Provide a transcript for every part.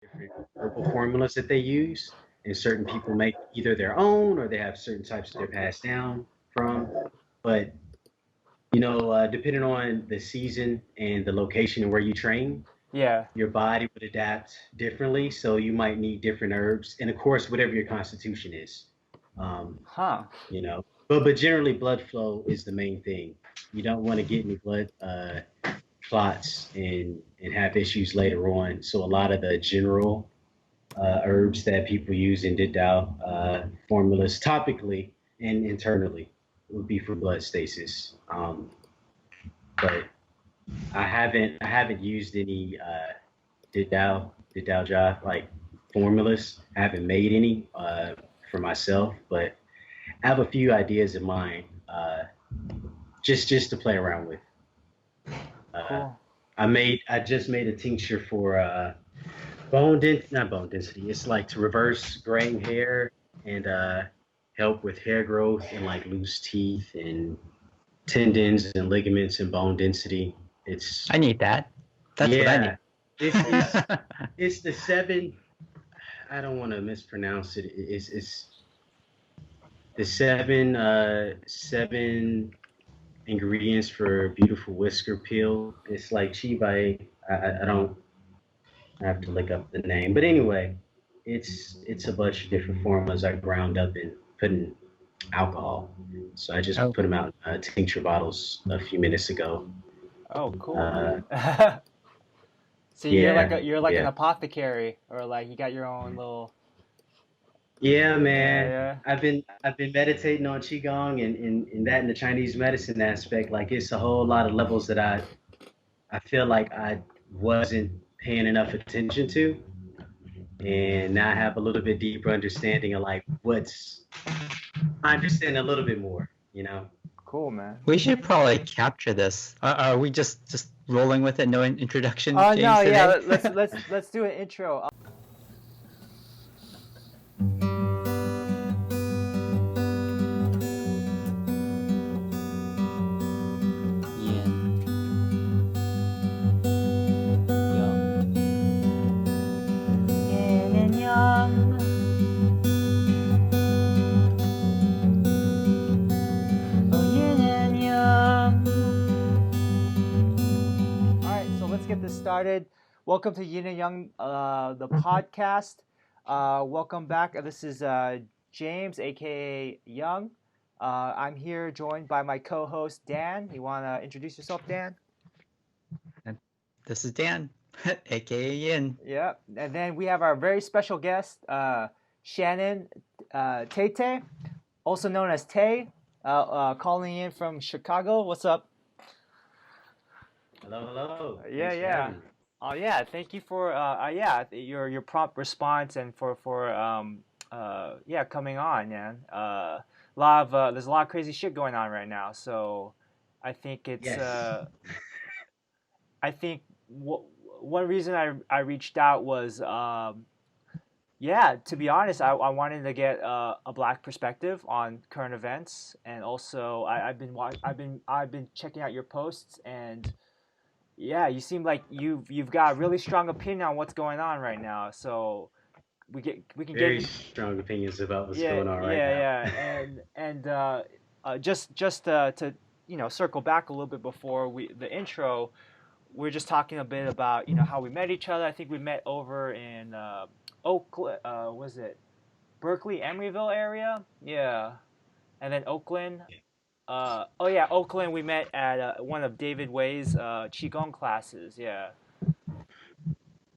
different herbal formulas that they use, and certain people make either their own or they have certain types that they're passed down from. But depending on the season and the location and where you train, Yeah. your body would adapt differently. So you might need different herbs, and of course, whatever your constitution is. Um, Huh. but generally, blood flow is the main thing. You don't want to get any blood clots and have issues later on. So a lot of the general herbs that people use in Dit Da formulas topically and internally would be for blood stasis. But I haven't used any Dit Da Jow like formulas. I haven't made any for myself, but I have a few ideas in mind just to play around with. Uh, Cool. I just made a tincture for not bone density. It's like to reverse graying hair and help with hair growth and like loose teeth and tendons and ligaments and bone density. It's I need that. That's what I yeah. need. It's it's the seven. I don't want to mispronounce it. It's the seven ingredients for beautiful whisker peel. It's like Chibai. I don't I have to look up the name, but anyway, it's a bunch of different formulas I ground up and put in alcohol. So I just Oh, put them out in tincture bottles a few minutes ago. Oh, cool, Uh, man. See, yeah, you're like an yeah, apothecary, or like you got your own little. yeah, Yeah, man. yeah. I've been meditating on qigong and that in the Chinese medicine aspect. Like it's a whole lot of levels that I feel like I wasn't paying enough attention to, and now I have a little bit deeper understanding of like what's I understand a little bit more. You know. Cool, man. we should probably capture this. Are we just rolling with it? No introduction, No, James, yeah. today? Let's do an intro. Yin Yang. Yin and Yang. Oh, Yin and Yang. All right, so let's get this started. Welcome to Yin and Yang, the podcast. Welcome back. This is James, aka Young. I'm here joined by my co-host Dan. You want to introduce yourself, Dan? And this is Dan, aka Yin. Yeah. And then we have our very special guest, Shannon Tetteh, also known as Tay, calling in from Chicago. What's up? Hello, hello. Yeah, Thanks for yeah. having me. Oh yeah, thank you for your prompt response and for coming on, man. There's a lot of crazy shit going on right now, so I think it's Yes. I think one reason I reached out was yeah, to be honest, I wanted to get a black perspective on current events, and also I've been checking out your posts, and yeah, you seem like you've got a really strong opinion on what's going on right now. So we can get Very in, strong opinions about what's yeah, going on right yeah, now. yeah, just to circle back a little bit before the intro, we're just talking a bit about how we met each other. I think we met over in Oakland, was it Berkeley, Emeryville area? Yeah, and then Oakland. Oh yeah, Oakland. We met at one of David Wei's Qigong classes. Yeah,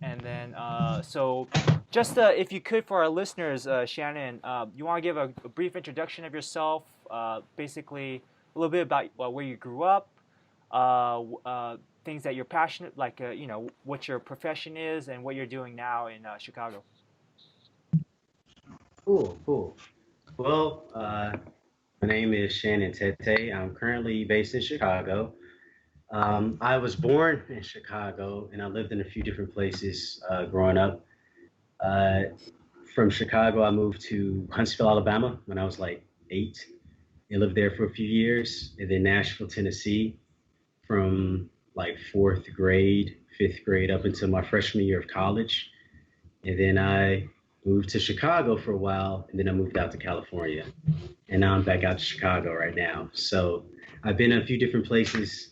and then so just if you could for our listeners, Shannon, you want to give a brief introduction of yourself, basically a little bit about where you grew up, things that you're passionate, like what your profession is and what you're doing now in Chicago. Cool, cool. Well, my name is Shannon Tetteh. I'm currently based in Chicago. I was born in Chicago and I lived in a few different places growing up. Uh, from Chicago, I moved to Huntsville, Alabama when I was like 8 and lived there for a few years. And then Nashville, Tennessee from like fourth grade, fifth grade up until my freshman year of college. and then I moved to Chicago for a while, and then I moved out to California, and now I'm back out to Chicago right now. So I've been in a few different places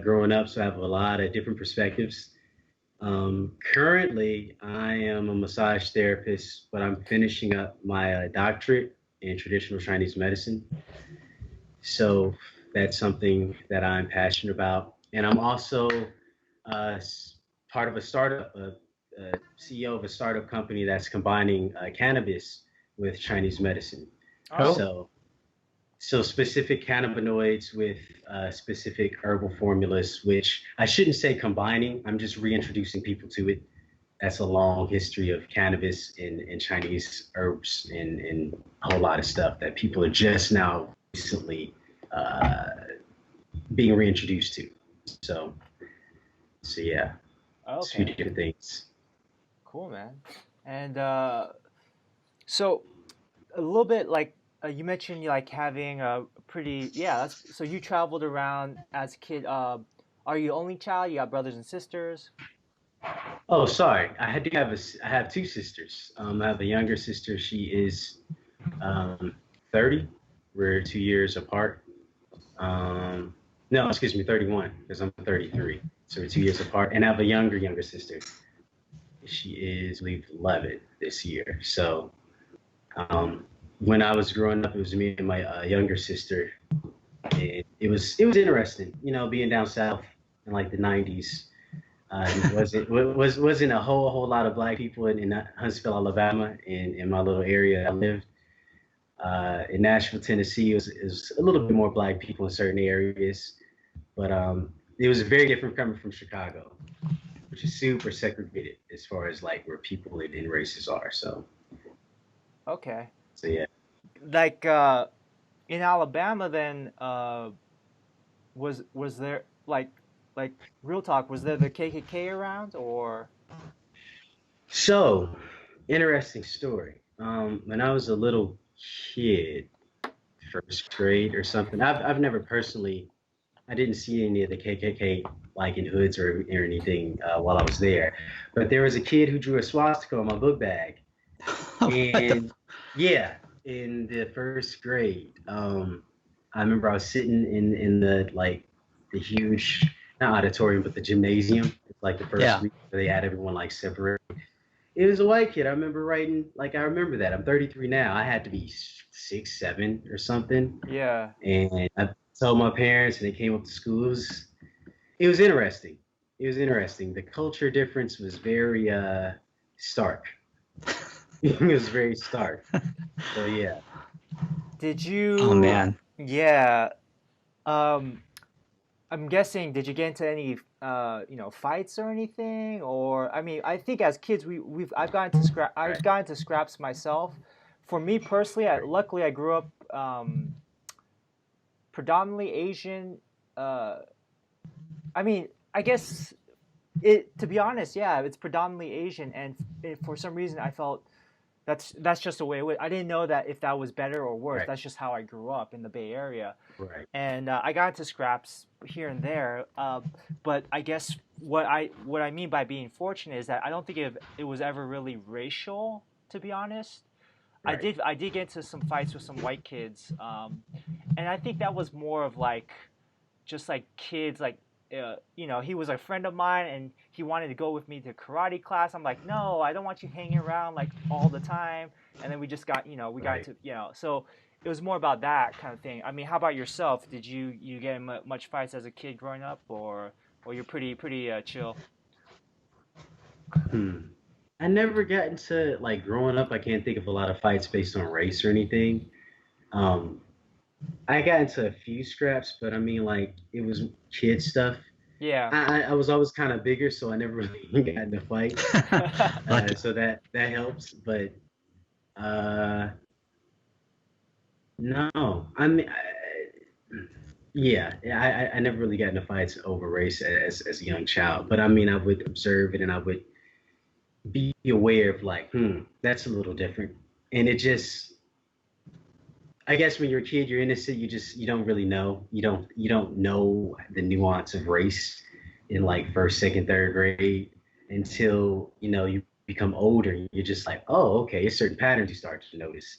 growing up, so I have a lot of different perspectives. Currently, I am a massage therapist, but I'm finishing up my doctorate in traditional Chinese medicine. So that's something that I'm passionate about. And I'm also uh, part of a startup, CEO of a startup company that's combining cannabis with Chinese medicine. Oh, Oh, So, so specific cannabinoids with specific herbal formulas, which I shouldn't say combining. I'm just reintroducing people to it. That's a long history of cannabis and Chinese herbs and a whole lot of stuff that people are just now recently uh, being reintroduced to. So, so yeah, it's a few okay, different things. cool, man. And so a little bit like you mentioned, you like having a pretty yeah. So you traveled around as a kid. Are you only child? You got brothers and sisters? Oh, sorry, I have two sisters. I have a younger sister. She is 30. We're 2 years apart. Um, no, excuse me, 31 because I'm 33. So we're 2 years apart. And I have a younger sister. She is, I believe, 11 this year. So when I was growing up, it was me and my younger sister. And it was interesting, being down south in like the 90s. Wasn't a whole lot of black people in Huntsville, Alabama, in my little area I lived. In Nashville, Tennessee, it was a little bit more black people in certain areas, but it was very different coming from Chicago, which is super segregated as far as like where people and races are. Okay. So yeah. Like in Alabama, then was there like real talk? Was there the KKK around or? So interesting story. When I was a little kid, first grade or something, I've never personally I didn't see any of the KKK like in hoods or anything while I was there. But there was a kid who drew a swastika on my book bag. what the? And yeah, in the first grade, I remember I was sitting in the like the huge not auditorium but the gymnasium. It's like the first Yeah. week where they had everyone like separate. It was a white kid. I remember writing like I remember that. I'm 33 now. I had to be 6, 7 or something. Yeah. And I told my parents, and they came up to school. It was interesting. It was interesting. The culture difference was very stark. It was very stark. So yeah. Did Oh you? man. Yeah. Um, I'm guessing. Did you get into any fights or anything? Or I mean, I think as kids I've gotten to scrap Right. I've gotten to scraps myself. For me personally, Right. luckily I grew up predominantly Asian. Uh, I mean, I guess it to be honest, yeah, it's predominantly Asian, and for some reason I felt that's just the way it was. I didn't know that if that was better or worse. Right. That's just how I grew up in the Bay Area, Right. and I got into scraps here and there. But I guess what I mean by being fortunate is that I don't think it was ever really racial. To be honest, Right. I did get into some fights with some white kids, and I think that was more of like just like kids like he was a friend of mine and he wanted to go with me to karate class. I'm like, no, I don't want you hanging around like all the time. And then we just got we got Right. into so it was more about that kind of thing. I mean, how about yourself? Did you get in much fights as a kid growing up, or you're pretty chill? Hmm. I never got into like growing up. I can't think of a lot of fights based on race or anything. Um, I got into a few scraps, but I mean, like it was kid stuff. Yeah. I was always kind of bigger, so I never really got into fights. Lucky. So that helps. But uh, no, I mean, I never really got into fights over race as a young child. But I mean, I would observe it and I would be aware of like, that's a little different. And it just, I guess when you're a kid, you're innocent. You don't really know. You don't know the nuance of race in like first, second, third grade until you become older, you're just like, oh, okay, there's certain patterns you start to notice.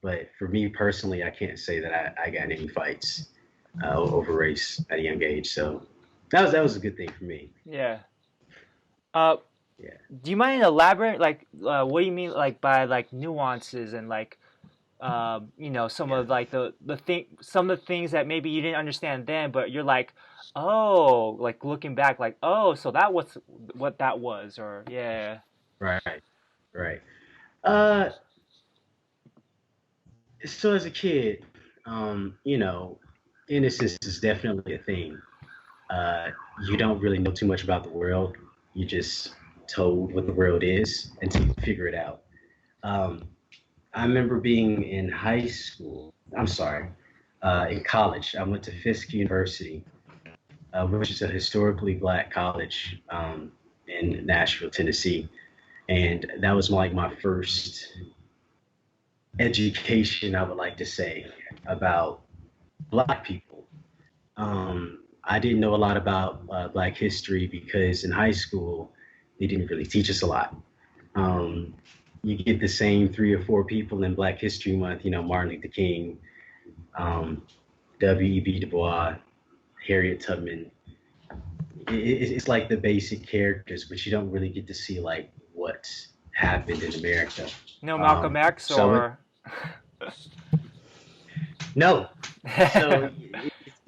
But for me personally, I can't say that I got in any fights over race at a young age. So that was a good thing for me. Yeah. Uh, Yeah. do you mind elaborate? Like, what do you mean, like by like nuances and like, you know, some Yeah. of like the thing, some of the things that maybe you didn't understand then, but you're like, oh, like looking back, like, oh, so that was what that was, or yeah. Right. Right. Uh, so as a kid, innocence is definitely a thing. Uh, you don't really know too much about the world. You're just told what the world is until you figure it out. Um, I remember being in high school. I'm sorry, in college. I went to Fisk University, which is a historically black college in Nashville, Tennessee, and that was like my first education, I would like to say, about black people. I didn't know a lot about black history because in high school they didn't really teach us a lot. Um, you get the same three or four people in Black History Month, Martin Luther King, um, W.E.B. Du Bois, Harriet Tubman. It's like the basic characters, but you don't really get to see like what happened in America. No Malcolm X So or no, so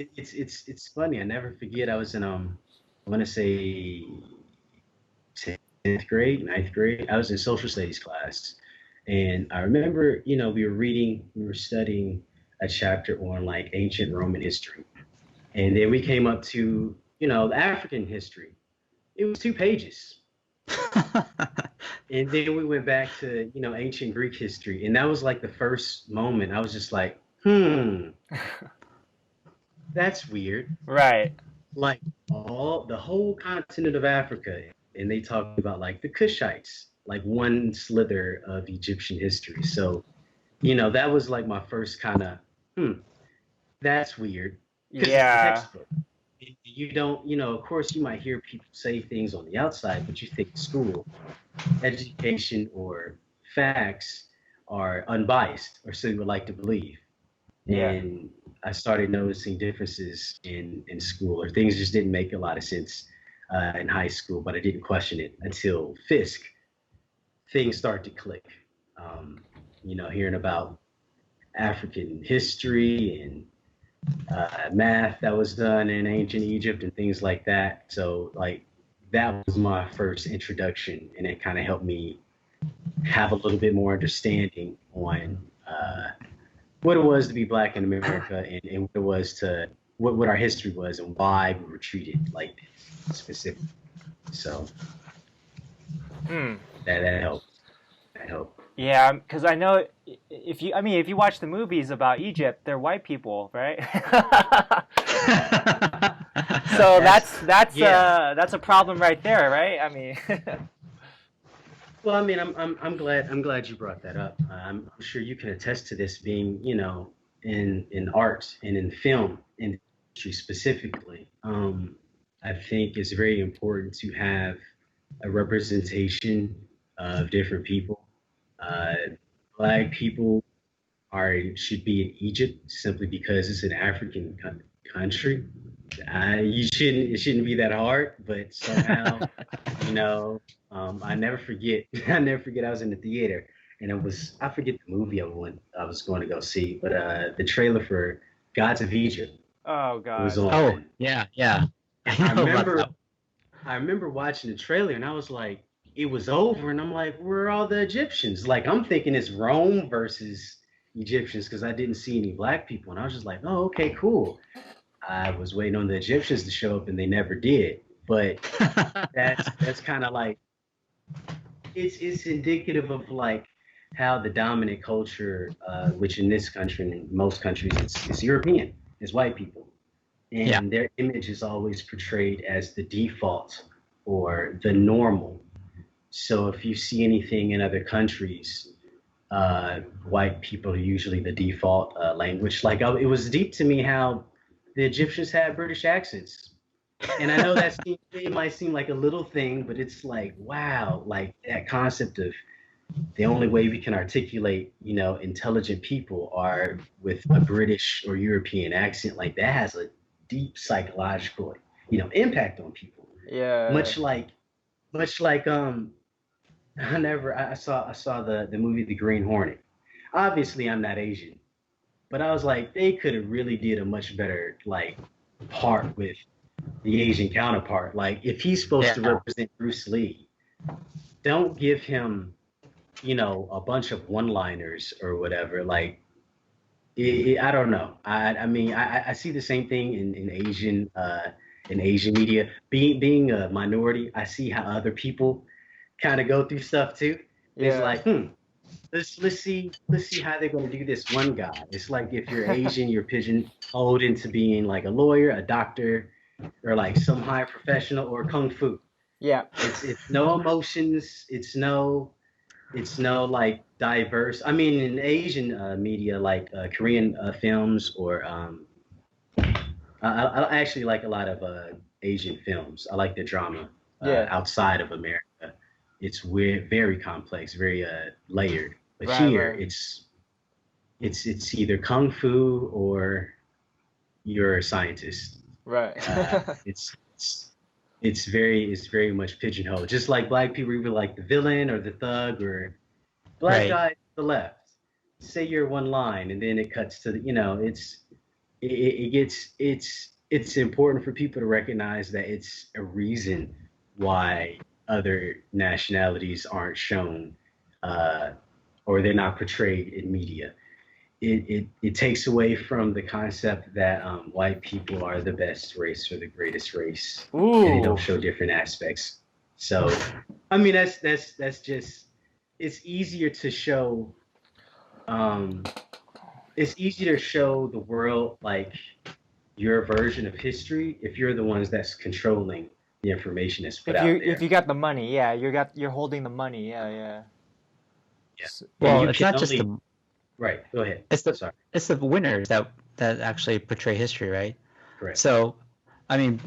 it's funny. I never forget. I was in I want to say 10th grade, ninth grade. I was in social studies class, and I remember, we were studying a chapter on like ancient Roman history, and then we came up to, the African history. It was 2 pages. And then we went back to, ancient Greek history. And that was like the first moment I was just like, that's weird. right. Like the whole continent of Africa. And they talked about like the Kushites, like one slither of Egyptian history. So, that was like my first kind of, that's weird. Because it's a Yeah. textbook. You don't, of course, you might hear people say things on the outside, but you think school, education, or facts are unbiased, or so you would like to believe. Yeah. And I started noticing differences in school, or things just didn't make a lot of sense in high school, but I didn't question it until Fisk. Things start to click. Hearing about African history and math that was done in ancient Egypt and things like that. So like that was my first introduction, and it kind of helped me have a little bit more understanding on what it was to be black in America, and what it was to what our history was and why we were treated like this specifically. So Hmm. that helped. That helped. Yeah, because I know if you watch the movies about Egypt, they're white people, right? So Yeah. that's a problem right there, right? I mean, Well, I mean, I'm glad you brought that up. I'm sure you can attest to this, being, in art and in film industry specifically. I think it's very important to have a representation of different people. Uh, Black people should be in Egypt simply because it's an African country. It shouldn't be that hard, but somehow, you know, I never forget. I never forget. I was in the theater, and I forget the movie I was going to go see, but the trailer for Gods of Egypt oh was God. Oh, on, yeah, yeah. and I know about that. I remember watching the trailer, and I was like, it was over, and I'm like, where are all the Egyptians? Like, I'm thinking it's Rome versus Egyptians because I didn't see any black people, and I was just like, oh, okay, cool. I was waiting on the Egyptians to show up, and they never did. But that's kind of like it's indicative of like how the dominant culture, which in this country and in most countries, it's European, it's white people, Yeah. and their image is always portrayed as the default or the normal. So if you see anything in other countries, white people are usually the default language. Like it was deep to me how the Egyptians had British accents. And I know it might seem like a little thing, but it's like, wow, like that concept of the only way we can articulate, intelligent people are with a British or European accent. Like that has a deep psychological, impact on people. Yeah. Much like, much like, I saw the movie The Green Hornet. Obviously, I'm not Asian, but I was like, they could have really did a much better like part with the Asian counterpart. Like, if he's supposed to Yeah. represent Bruce Lee, don't give him, a bunch of one-liners or whatever. Like, I don't know. I mean, I see the same thing in Asian media. Being a minority, I see how other people kind of go through stuff too. It's Yeah. like, let's see how they're going to do this one guy. It's like if you're Asian, you're pigeonholed into being like a lawyer, a doctor, or like some high professional or kung fu. Yeah. It's no emotions. It's no like diverse. I mean, in Asian media, like Korean films, or I actually like a lot of Asian films. I like the drama Yeah. outside of America. It's weird, very complex, very layered. But Right. here, Right. it's either kung fu or you're a scientist. Right. Uh, it's it's it's very much pigeonholed. Just like black people, either like the villain or the thug or black Right. guy to the left. Say your one line, and then it cuts to it gets it's important for people to recognize that it's a reason why other nationalities aren't shown, uh, or they're not portrayed in media. It takes away from the concept that white people are the best race or the greatest race, and they don't Ooh. show different aspects. So, I mean, that's just it's easier to show. Um, it's easier to show the world like your version of history if you're the ones that's controlling the information that's put out If there. you got the money, yeah, you're holding the money. Yeah. Yeah. Yeah, and Well, you it's can not just only the right. Go ahead. it's the Sorry. it's the winners that actually portray history, right? Correct. So, I mean,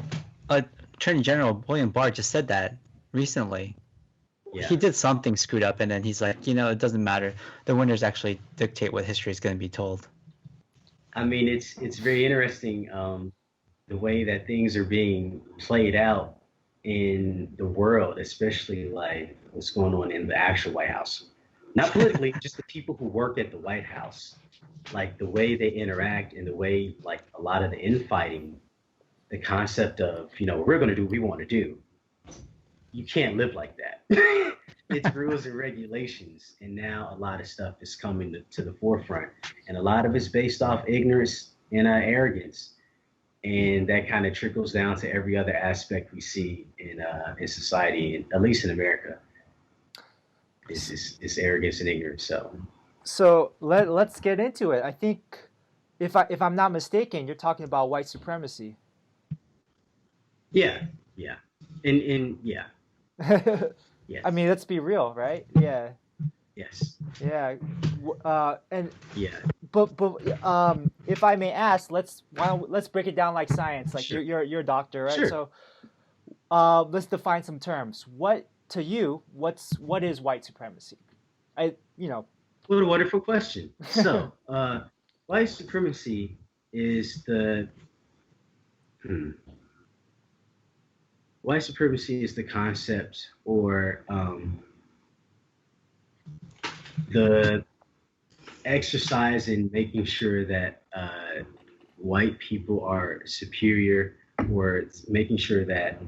Attorney General William Barr just said that recently. Yeah. He did something screwed up, and then he's like, it doesn't matter. The winners actually dictate what history is going to be told. I mean, it's very interesting the way that things are being played out in the world, especially like what's going on in the actual White House. Not politically, just the people who work at the White House, like the way they interact and the way like a lot of the infighting, the concept of we're going to do what we want to do. You can't live like that. It's rules and regulations, and now a lot of stuff is coming to the forefront, and a lot of it's based off ignorance and arrogance, and that kind of trickles down to every other aspect we see in society, and at least in America. It's arrogance and ignorance. So let's get into it. I think if I'm not mistaken, you're talking about white supremacy. Yeah, yeah, and yeah, yes, I mean, let's be real, right? Yeah. yes, Yeah. And yeah, but if I may ask, let's break it down like science. Like sure, you're a doctor, right? sure. So let's define some terms. What to you? What is white supremacy? I you know. What a wonderful question. So, white supremacy is the hmm, white supremacy is the concept or the exercise in making sure that white people are superior, or it's making sure that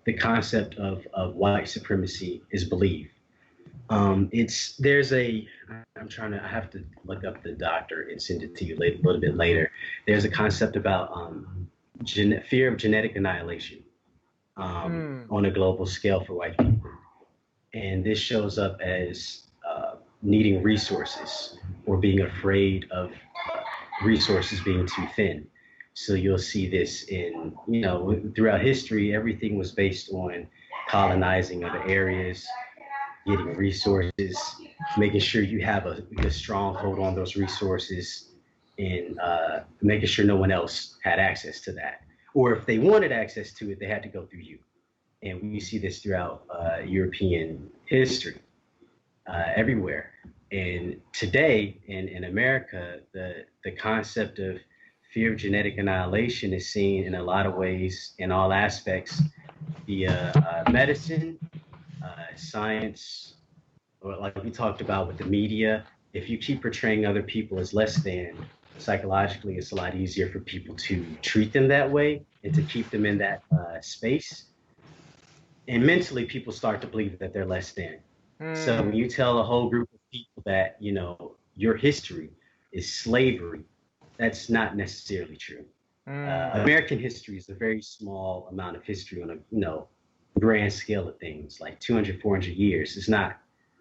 the concept of white supremacy is believed. It's there's a I have to look up the doctor and send it to you a little bit later. There's a concept about fear of genetic annihilation on a global scale for white people, and this shows up as needing resources or being afraid of resources being too thin. So you'll see this in throughout history. Everything was based on colonizing other areas, getting resources, making sure you have a stronghold on those resources, and making sure no one else had access to that. or if they wanted access to it, they had to go through you. And we see this throughout European history, everywhere. And today in America, the concept of fear of genetic annihilation is seen in a lot of ways, in all aspects, via medicine, science, or like we talked about with the media. If you keep portraying other people as less than, psychologically, it's a lot easier for people to treat them that way and to keep them in that space. And mentally, people start to believe that they're less than. So when you tell a whole group of people that, your history is slavery, that's not necessarily true. American history is a very small amount of history on a, grand scale of things, like 200, 400 years. It's not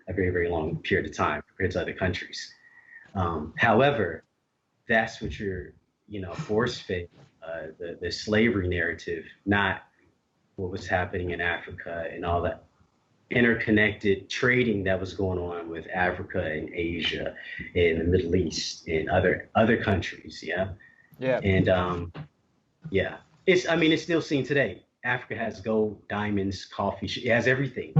a very, very long period of time compared to other countries. However, that's what you're, force fed, the slavery narrative, not what was happening in Africa and all that interconnected trading that was going on with Africa and Asia and the Middle East and other countries. Yeah. Yeah. And yeah, it's still seen today. Africa has gold, diamonds, coffee. It has everything.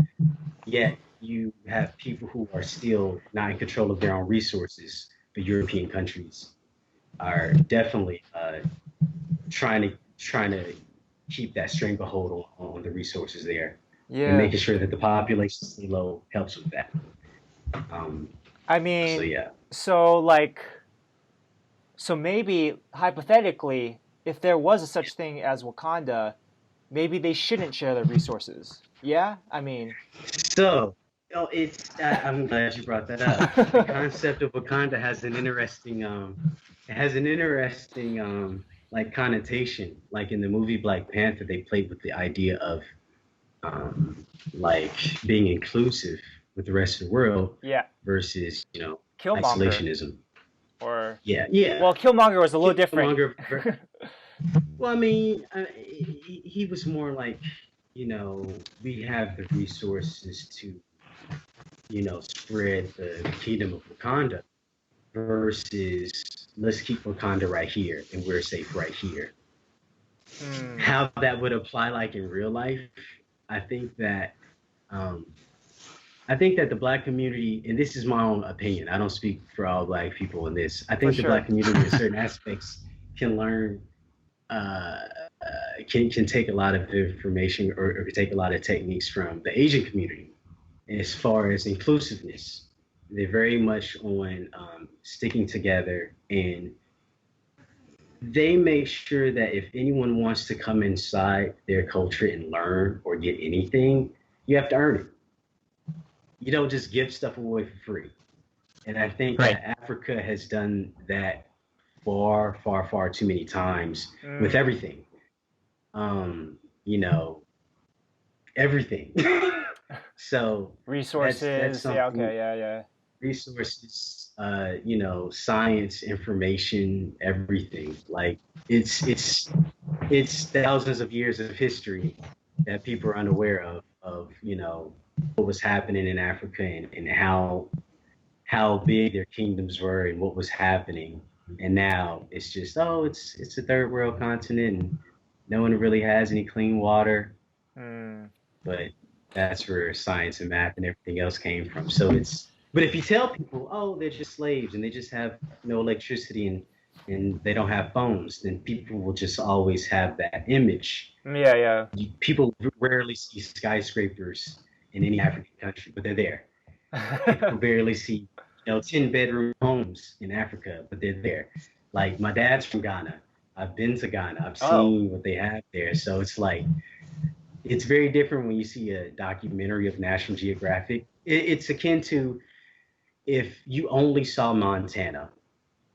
Yet you have people who are still not in control of their own resources. The European countries are definitely trying to keep that stranglehold on the resources there. Yeah. And making sure that the population stay low helps with that. I mean, So yeah. So maybe hypothetically, if there was a such thing as Wakanda, maybe they shouldn't share their resources. Yeah, I mean. So, I'm glad you brought that up. The concept of Wakanda has an interesting, like connotation. Like in the movie Black Panther, they played with the idea of like being inclusive with the rest of the world. Yeah. Versus, Killmonger. isolationism. Or yeah. Well, Killmonger was a little different. Well, I mean, he was more like, we have the resources to, spread the kingdom of Wakanda versus let's keep Wakanda right here and we're safe right here. How that would apply like in real life, I think that the Black community, and this is my own opinion, I don't speak for all Black people in this. I think the Black community in certain aspects can learn, can take a lot of information or take a lot of techniques from the Asian community as far as inclusiveness. They're very much on sticking together, and they make sure that if anyone wants to come inside their culture and learn or get anything, you have to earn it. You don't just give stuff away for free. And I think that Africa has done that far, far, far too many times with everything. Everything. So resources. Yeah. Resources, science, information, everything. Like it's thousands of years of history that people are unaware of what was happening in Africa and how big their kingdoms were and what was happening. And now it's just, it's a third world continent and no one really has any clean water. But that's where science and math and everything else came from. But if you tell people, they're just slaves and they just have no electricity and they don't have phones, then people will just always have that image. Yeah. People rarely see skyscrapers in any African country, but they're there. People barely see, 10-bedroom homes in Africa, but they're there. Like my dad's from Ghana. I've been to Ghana. I've seen what they have there. So it's like, it's very different when you see a documentary of National Geographic. It's akin to if you only saw Montana,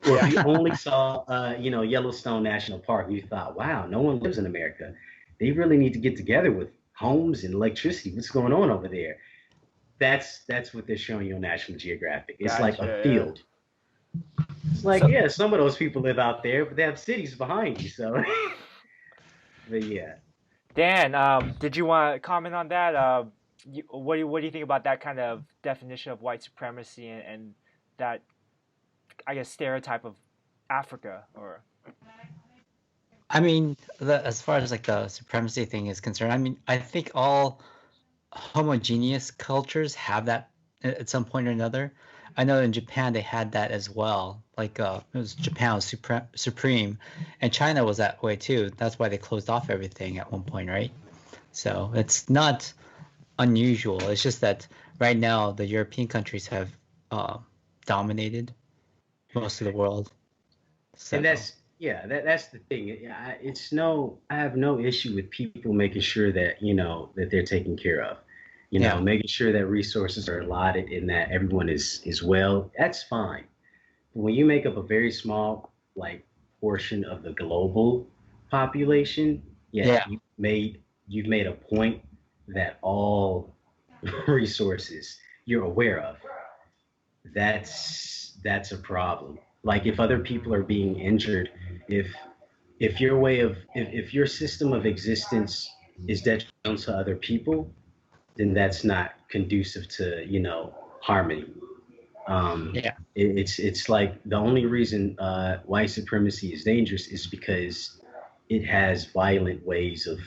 or if you only saw, Yellowstone National Park, you thought, wow, no one lives in America. They really need to get together with homes and electricity. What's going on over there? That's what they're showing you on National Geographic. It's like a field. It's like, some of those people live out there, but they have cities behind you. So, but yeah. Dan, did you want to comment on that? What do you think about that kind of definition of white supremacy and that, I guess, stereotype of Africa? Or I mean, as far as like the supremacy thing is concerned, I mean, I think all homogeneous cultures have that at some point or another. I know in Japan they had that as well. Like it was Japan was supreme, and China was that way too. That's why they closed off everything at one point, right? So it's not unusual. It's just that right now the European countries have dominated most of the world. So And that's the thing. I have no issue with people making sure that that they're taken care of. yeah, Making sure that resources are allotted and that everyone is well. That's fine. But when you make up a very small like portion of the global population, yet yeah, you've made a point that all resources you're aware of. That's a problem. Like if other people are being injured, if if your system of existence is detrimental to other people, then that's not conducive to harmony. yeah, It's like the only reason white supremacy is dangerous is because it has violent ways of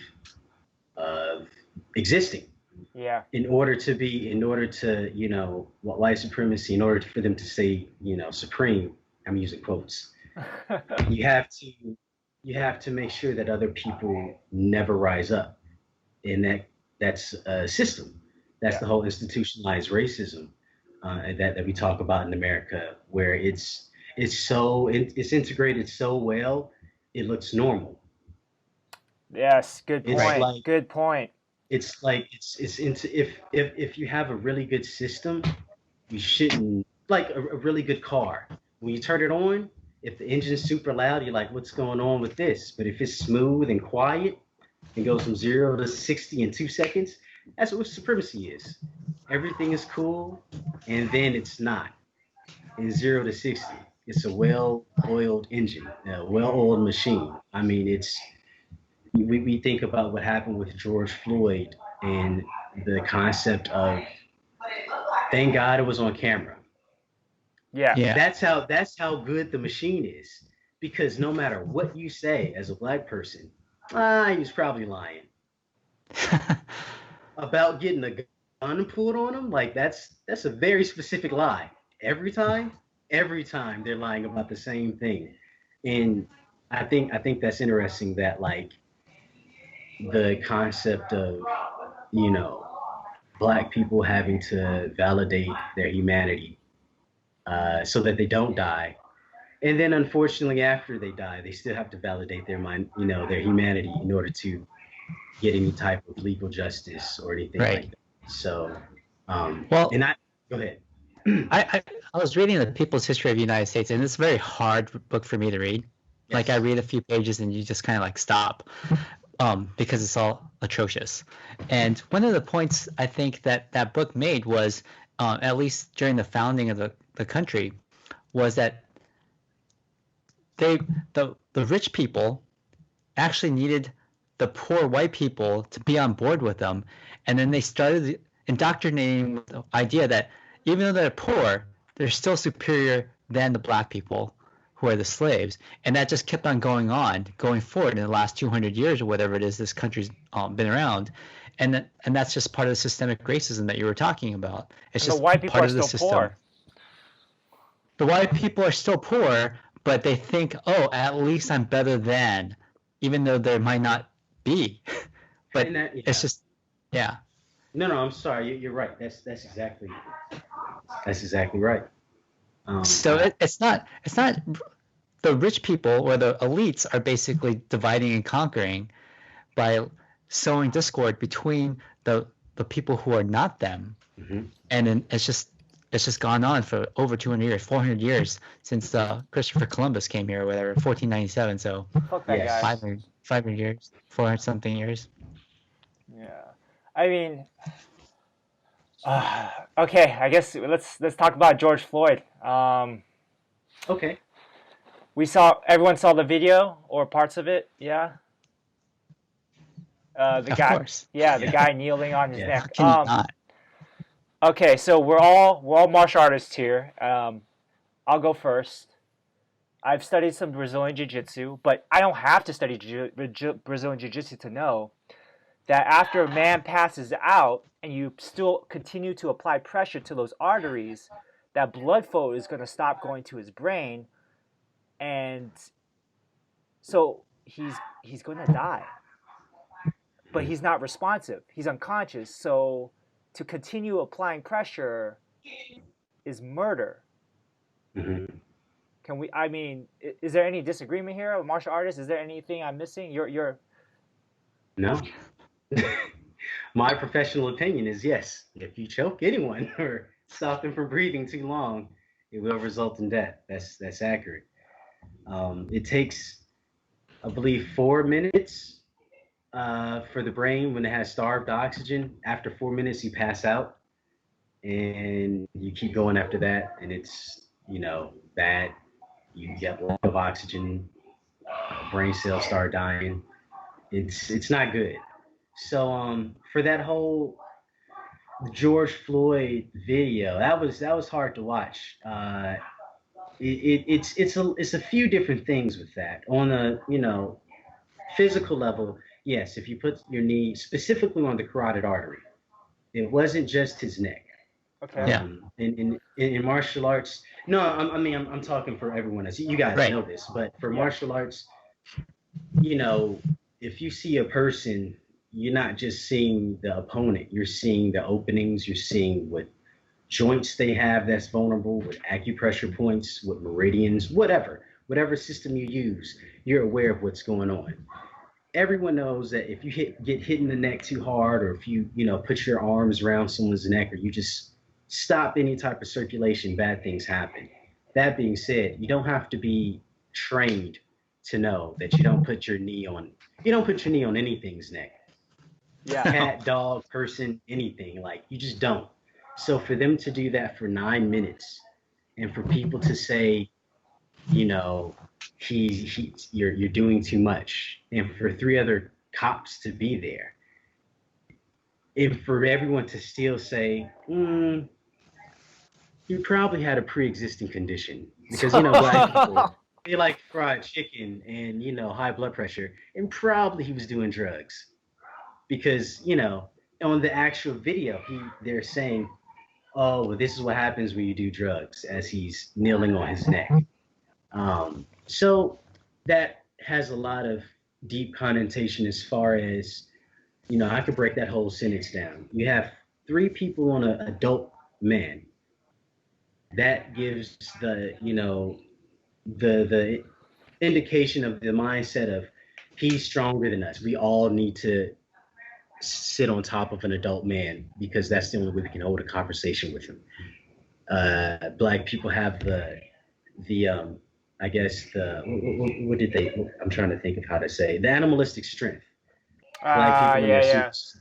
existing. Yeah. In order to white supremacy, in order for them to say supreme, I'm using quotes, you have to you have to make sure that other people never rise up, and that's a system. That's Yeah. the whole institutionalized racism that we talk about in America, where it's integrated so well, it looks normal. Yes. Good It's point. like Good point. it's into if you have a really good system, you shouldn't like a really good car. When you turn it on, if the engine's super loud, you're like, what's going on with this? But if it's smooth and quiet and goes from 0 to 60 in 2 seconds, that's what supremacy is. Everything is cool, and then it's not. In 0 to 60, it's a well-oiled engine, a well-oiled machine. I mean, we think about what happened with George Floyd and the concept of thank God it was on camera. Yeah. yeah. That's how good the machine is. Because no matter what you say as a black person, he was probably lying about getting a gun pulled on him. Like that's a very specific lie. Every time, every time they're lying about the same thing. And I think that's interesting that like the concept of you know black people having to validate their humanity so that they don't die. And then, unfortunately, after they die, they still have to validate their mind, their humanity in order to get any type of legal justice or anything Right. like that. So, Well, and I go ahead. I was reading the People's History of the United States, and it's a very hard book for me to read. Like I Yes. read a few pages and you just kind of like stop, because it's all atrocious. And one of the points I think that that book made was, at least during the founding of the country, was that they the rich people actually needed the poor white people to be on board with them, and then they started indoctrinating with the idea that even though they're poor, they're still superior than the black people who are the slaves, and that just kept on going forward in the last 200 years or whatever it is this country's been around, and that's just part of the systemic racism that you were talking about. It's And the just white people part are of the still system. poor. The white people are still poor, but they think, oh, at least I'm better than, even though there might not be. But And it's yeah. just, yeah. No, I'm sorry. You're right. That's exactly right. So it's not the rich people or the elites are basically dividing and conquering by sowing discord between the people who are not them, mhm. and then it's just gone on for over 200 years, 400 years since Christopher Columbus came here or whatever, 1497. So Fuck that Yes. guy. 500 years, 400 something years. Yeah. I mean, okay. I guess let's talk about George Floyd. Okay. Everyone saw the video or parts of it. Yeah. The Of guy. course. Yeah, the Yeah. guy kneeling on his Yes. How neck. can you not? Okay, so we're all martial artists here. I'll go first. I've studied some Brazilian Jiu-Jitsu, but I don't have to study Brazilian Jiu-Jitsu to know that after a man passes out and you still continue to apply pressure to those arteries, that blood flow is going to stop going to his brain, and so he's going to die. But he's not responsive. He's unconscious. So to continue applying pressure is murder. Mm-hmm. Can we? I mean, is there any disagreement here, martial artists? Is there anything I'm missing? You're. No. My professional opinion is yes. If you choke anyone or stop them from breathing too long, it will result in death. That's accurate. It takes, I believe, 4 minutes for the brain when it has starved oxygen. After 4 minutes, you pass out, and you keep going after that, and it's bad. You get lack of oxygen, brain cells start dying. It's not good. So for that whole George Floyd video, that was hard to watch. It's a few different things with that. On a physical level, yes, if you put your knee specifically on the carotid artery, it wasn't just his neck. Okay. Yeah. In martial arts, no, I'm talking for everyone else. You guys know this, but for martial arts, if you see a person, you're not just seeing the opponent, you're seeing the openings, you're seeing what joints they have that's vulnerable, with acupressure points, with meridians, whatever system you use, you're aware of what's going on. Everyone knows that if you get hit in the neck too hard, or if you put your arms around someone's neck, or you just stop any type of circulation, bad things happen. That being said, you don't have to be trained to know that you don't put your knee on anything's neck. Yeah. Cat, dog, person, anything. Like, you just don't. So for them to do that for 9 minutes, and for people to say, you're doing too much, and for 3 other cops to be there, and for everyone to still say, you probably had a pre-existing condition, because black people, they like fried chicken and high blood pressure, and probably he was doing drugs, because on the actual video they're saying, oh, well, this is what happens when you do drugs, as he's kneeling on his neck. So that has a lot of deep connotation, as far as I could break that whole sentence down. You have 3 people on an adult man. That gives the the indication of the mindset of, he's stronger than us. We all need to sit on top of an adult man, because that's the only way we can hold a conversation with him. Black people have the I guess what did they? I'm trying to think of how to say, the animalistic strength. Black people in their suits.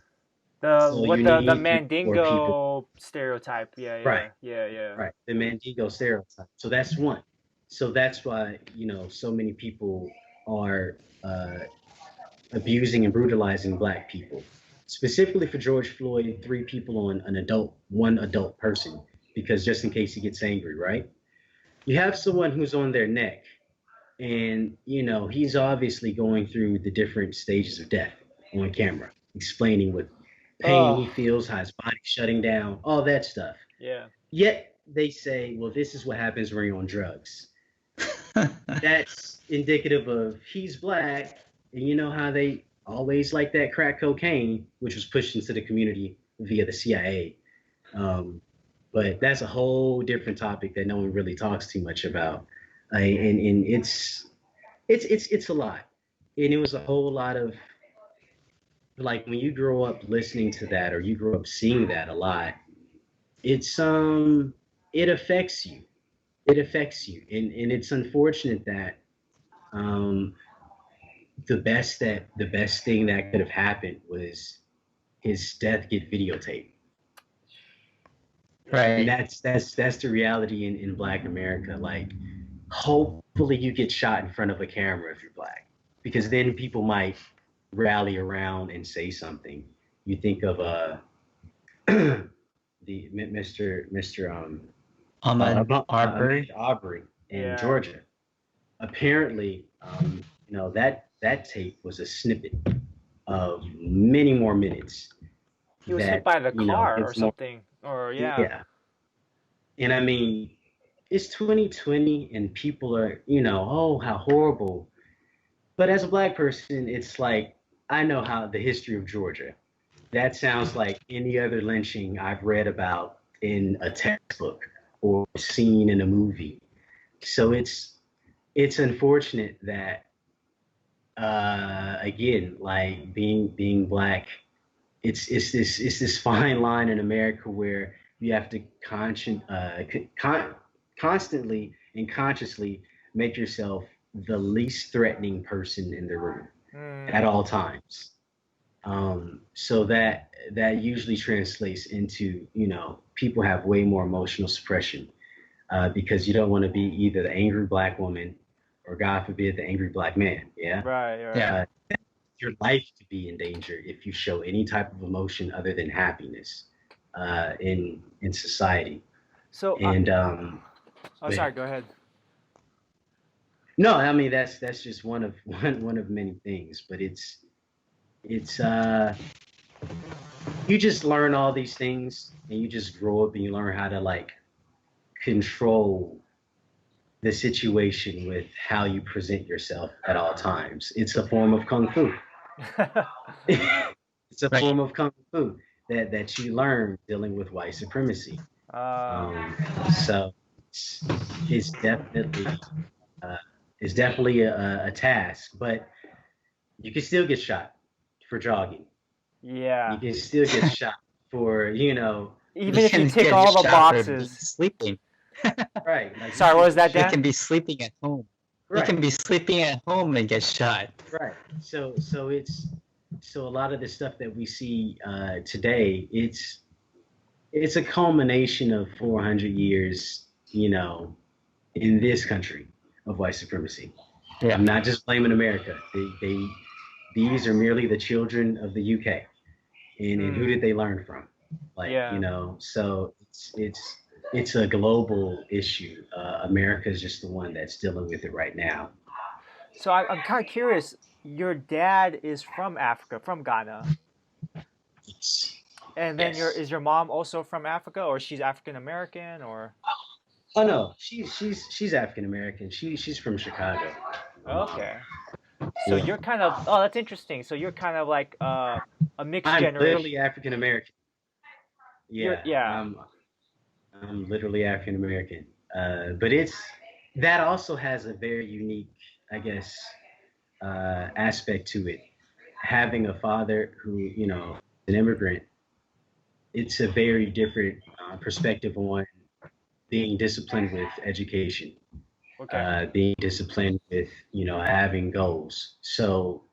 The Mandingo stereotype. Yeah. Right. Yeah. Right. The Mandingo stereotype. So that's one. So that's why so many people are abusing and brutalizing black people. Specifically for George Floyd, 3 people on one adult person, because just in case he gets angry, right? You have someone who's on their neck, and he's obviously going through the different stages of death on camera, explaining what pain he feels, how his body's shutting down, all that stuff. Yeah. Yet they say, well, this is what happens when you're on drugs. That's indicative of, he's black, and you know how they always like that crack cocaine, which was pushed into the community via the CIA. But that's a whole different topic that no one really talks too much about. And it's a lot. And it was a whole lot of, like, when you grow up listening to that, or you grow up seeing that a lot, it affects you. It affects you. And it's unfortunate that the best thing that could have happened was his death get videotaped. Right. And that's the reality in Black America. Like, hopefully you get shot in front of a camera if you're black, because then people might rally around and say something. You think of the Mr. Arbery Arbery in Georgia. apparently, that tape was a snippet of many more minutes. He was hit by the car or it's more, something, or yeah. yeah. And I mean, it's 2020 and people are, oh, how horrible. But as a black person, it's like, I know how the history of Georgia. That sounds like any other lynching I've read about in a textbook or seen in a movie. So it's unfortunate that again, like being black, it's this fine line in America where you have to constantly and consciously make yourself the least threatening person in the room at all times. So that usually translates into, people have way more emotional suppression because you don't want to be either the angry black woman or, God forbid, the angry black man. Yeah. Right. Yeah. Your life to be in danger if you show any type of emotion other than happiness in society. So, And sorry, go ahead. no, I mean that's just one of many things, but it's you just learn all these things and you just grow up and you learn how to like control the situation with how you present yourself at all times. It's a form of kung fu. It's a Right. form of kung fu that you learn dealing with white supremacy. So it's definitely a task, but you can still get shot for jogging. Yeah. You can still get shot for, Even You if you can tick get all the shot for boxes. sleeping. right. Like Sorry, what was that, You Dan? can be sleeping at home. You Right. can be sleeping at home and get shot. Right. So a lot of the stuff that we see today, it's a culmination of 400 years, in this country of white supremacy. Yeah. I'm not just blaming America. These are merely the children of the UK, and who did they learn from? Like, Yeah. So it's a global issue. America is just the one that's dealing with it right now. So I'm kind of curious. Your dad is from Africa, from Ghana, and then Yes. is your mom also from Africa, or she's African American, or? Oh no, she's African American. She's from Chicago. Okay. So Yeah. you're kind of that's interesting. So you're kind of like a mixed I'm generation. literally African American. Yeah, Yeah. I'm literally African American. But that also has a very unique, I guess, aspect to it. Having a father who, an immigrant, it's a very different perspective on being disciplined with education, Okay. being disciplined with, having goals. So,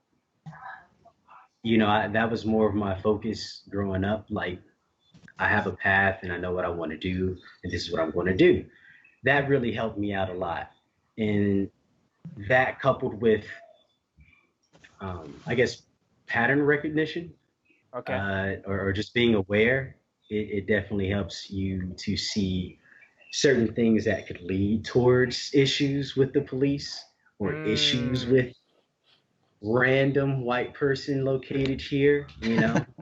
that was more of my focus growing up. Like, I have a path and I know what I want to do, and this is what I'm going to do. That really helped me out a lot. And that coupled with, I guess, pattern recognition Okay. or just being aware, it definitely helps you to see certain things that could lead towards issues with the police or issues with random white person located here,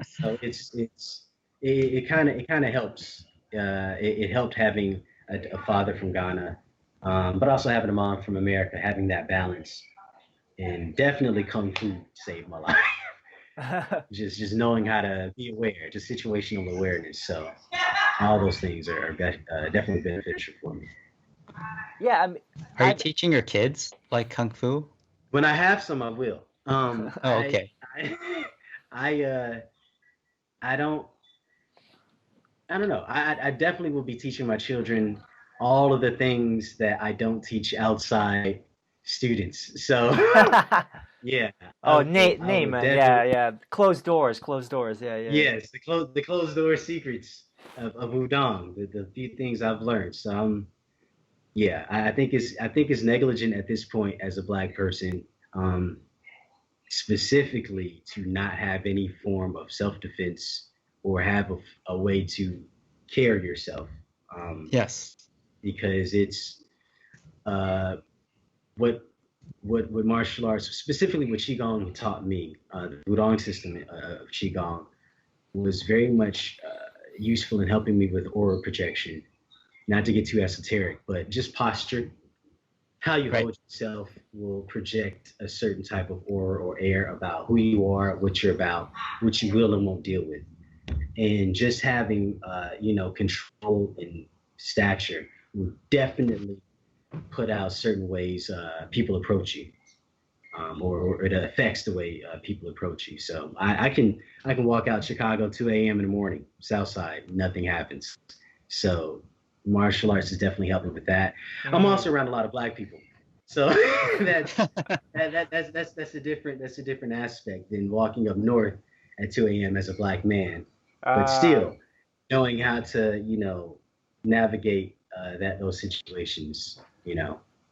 So it kind of helps. It helped having a father from Ghana, but also having a mom from America, having that balance, and definitely kung fu saved my life. just knowing how to be aware, just situational awareness. So all those things are definitely beneficial for me. Yeah. I mean, Are you teaching your kids like kung fu? When I have some, I will. Oh, okay. I don't know. I definitely will be teaching my children all of the things that I don't teach outside students. So yeah. Oh, I name will it. definitely. Yeah. Closed doors. Closed doors. Yeah. Yes, the closed door secrets of Wudang, the few things I've learned. So yeah, I think it's negligent at this point as a black person, specifically to not have any form of self-defense or have a way to care yourself. Yes. Because it's uh, what what martial arts, specifically what Qigong taught me, the Wudang system of Qigong, was very much useful in helping me with aura projection. Not to get too esoteric, but just posture. How you Right. hold yourself will project a certain type of aura or air about who you are, what you're about, what you will and won't deal with. And just having, control and stature will definitely put out certain ways people approach you, or it affects the way people approach you. So I can walk out Chicago 2 a.m. in the morning, South Side, nothing happens. So martial arts is definitely helping with that. I'm Mm. also around a lot of black people, so that's that's a different aspect than walking up north at 2 a.m. as a black man. But Uh, still, knowing how to navigate those situations, I kind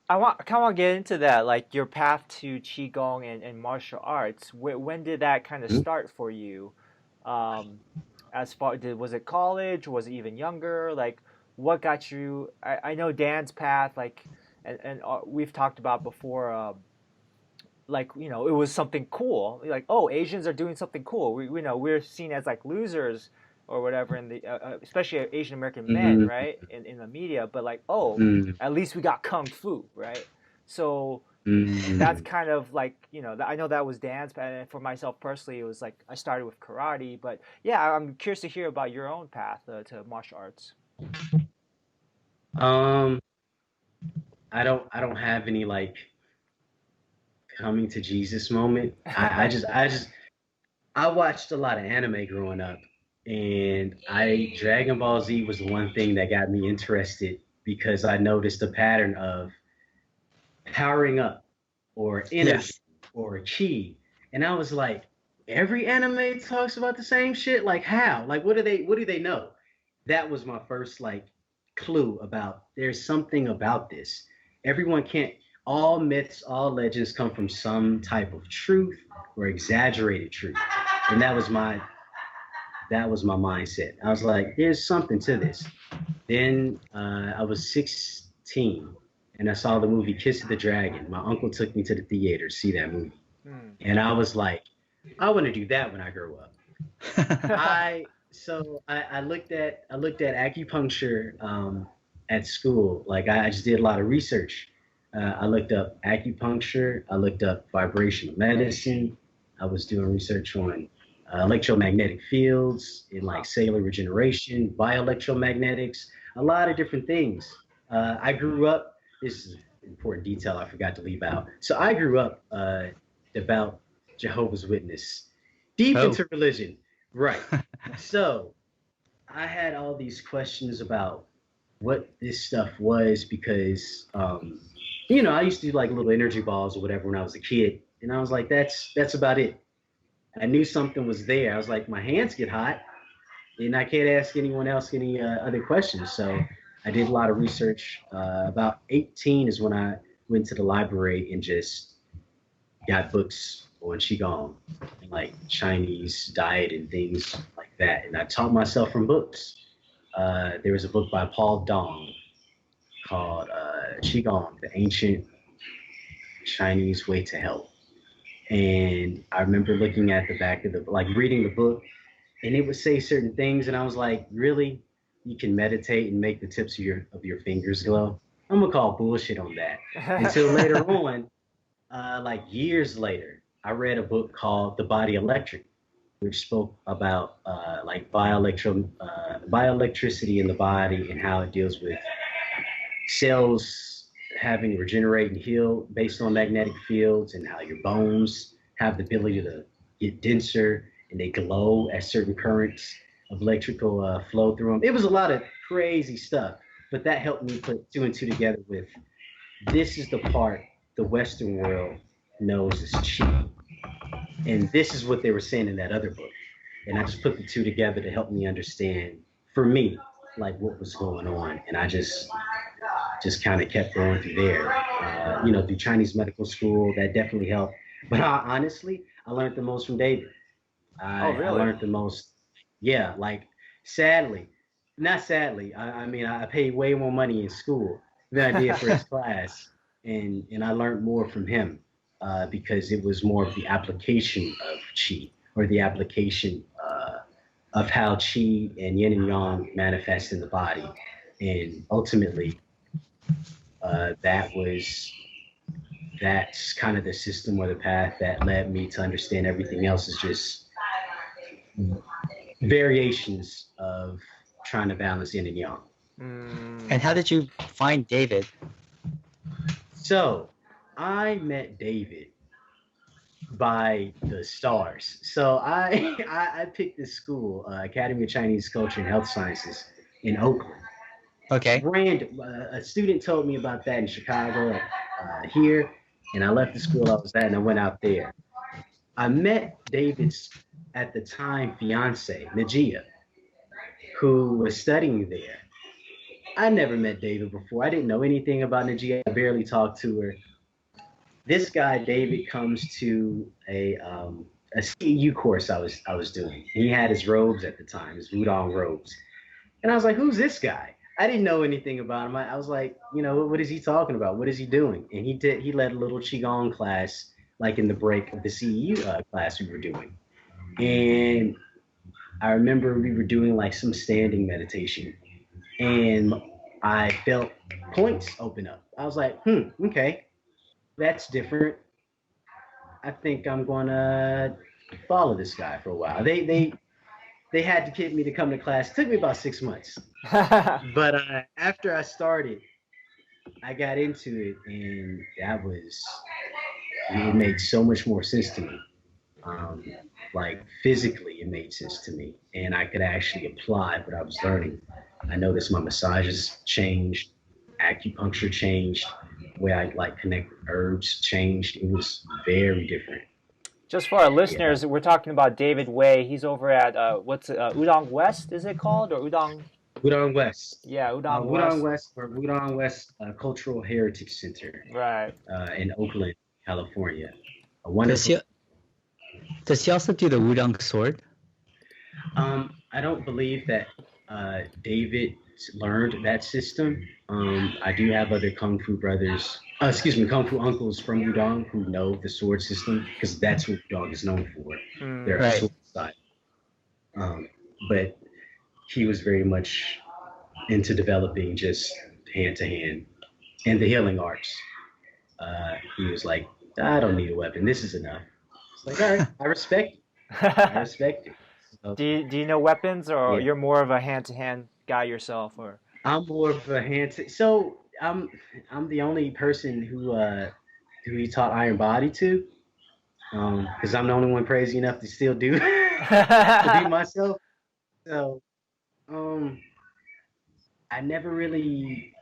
of want to get into that, like your path to qigong and martial arts. When did that kind of Mhm. start for you? Um, as far did was it college? Was it even younger? Like, what got you? I know Dan's path, like, and we've talked about before. Like it was something cool. Like, oh, Asians are doing something cool. We know we're seen as like losers or whatever in the especially Asian American men, Mhm. right, in the media. But like, oh, Mhm. at least we got kung fu, right? So that's Mhm. kind of like I know that was dance, and for myself personally, it was like I started with karate. But yeah, I'm curious to hear about your own path to martial arts. Um, I don't have any like coming to Jesus moment. I watched a lot of anime growing up, and I Dragon Ball Z was the one thing that got me interested because I noticed a pattern of powering up or energy Yes. or chi, and I was like, every anime talks about the same shit. Like how? Like what do they know? That was my first like clue about there's something about this. Everyone can't. All myths, all legends come from some type of truth or exaggerated truth, and that was my mindset. I was like, there's something to this. Then I was 16 and I saw the movie Kiss of the Dragon. My uncle took me to the theater to see that movie. Hmm. And I was like, I want to do that when I grow up. I looked at acupuncture at school. Like I just did a lot of research. I looked up acupuncture. I looked up vibrational medicine. I was doing research on electromagnetic fields and like Wow. cellular regeneration, bioelectromagnetics, a lot of different things. I grew up. This is an important detail I forgot to leave out. So I grew up devout Jehovah's Witness, deep Oh. into religion. Right. So I had all these questions about what this stuff was because, I used to do like little energy balls or whatever when I was a kid, and I was like, that's about it. I knew something was there. I was like, my hands get hot, and I can't ask anyone else any other questions. So I did a lot of research. About 18 is when I went to the library and just got books on qigong and like Chinese diet and things like that, and I taught myself from books. There was a book by Paul Dong called Qigong, the Ancient Chinese Way to Health. And I remember looking at the back of like reading the book, and it would say certain things, and I was like, really? You can meditate and make the tips of your fingers glow? I'm gonna call bullshit on that. Until later on, like years later, I read a book called The Body Electric, which spoke about like bioelectricity in the body and how it deals with cells having regenerate and heal based on magnetic fields, and how your bones have the ability to get denser and they glow at certain currents of electrical flow through them. It was a lot of crazy stuff, but that helped me put two and two together with this is the part the Western world knows is chi, and this is what they were saying in that other book. And I just put the two together to help me understand, for me, like what was going on. And I just kind of kept going through there. Through Chinese medical school, that definitely helped. But honestly, I learned the most from David. Oh, I really? learned the most. Yeah, like sadly, not sadly. I mean, I paid way more money in school than I did for his class. and I learned more from him because it was more of the application of chi, or the application of how chi and yin and yang manifest in the body, and ultimately that was that's kind of the system or the path that led me to understand everything else is just variations of trying to balance yin and yang. And how did you find David? So I met David by the stars. So I picked this school, Academy of Chinese Culture and Health Sciences in Oakland. Okay. Random, a student told me about that in Chicago, here, and I left the school I was at and I went out there. I met David's at the time fiance, Najia, who was studying there. I never met David before. I didn't know anything about Najia. I barely talked to her. This guy David comes to a CEU course I was doing. He had his robes at the time, his Wudang robes, and I was like, "Who's this guy?" I didn't know anything about him. I was like, what is he talking about? What is he doing? And he led a little Qigong class, like in the break of the CEU class we were doing. And I remember we were doing like some standing meditation, and I felt points open up. I was like, okay, that's different. I think I'm gonna follow this guy for a while. They had to get me to come to class. It took me about 6 months, but after I started, I got into it, and it made so much more sense to me. Um, like physically, it made sense to me, and I could actually apply what I was learning. I noticed my massages changed, acupuncture changed, the way I like connect with herbs changed. It was very different. Just for our Yeah. listeners, we're talking about David Wei. He's over at Wudang West, is it called, or Wudang? Wudang West. Yeah, Wudang West. Wudang West Cultural Heritage Center. Right. In Oakland, California. A Does wonderful. he also do the Wudang sword? I don't believe that David learned that system. I do have other Kung Fu brothers, Kung Fu uncles from Wudang who know the sword system, because that's what Wudang is known for. Their Right. sword style. But he was very much into developing just hand to hand and the healing arts. He was like, I don't need a weapon. This is enough. It's like, all right, I respect it. I respect it. So, do you know weapons, or Yeah. you're more of a hand-to-hand guy yourself, or? I'm more of a hand. So I'm the only person who he taught Iron Body to, because I'm the only one crazy enough to still do to be myself. So um, I never really.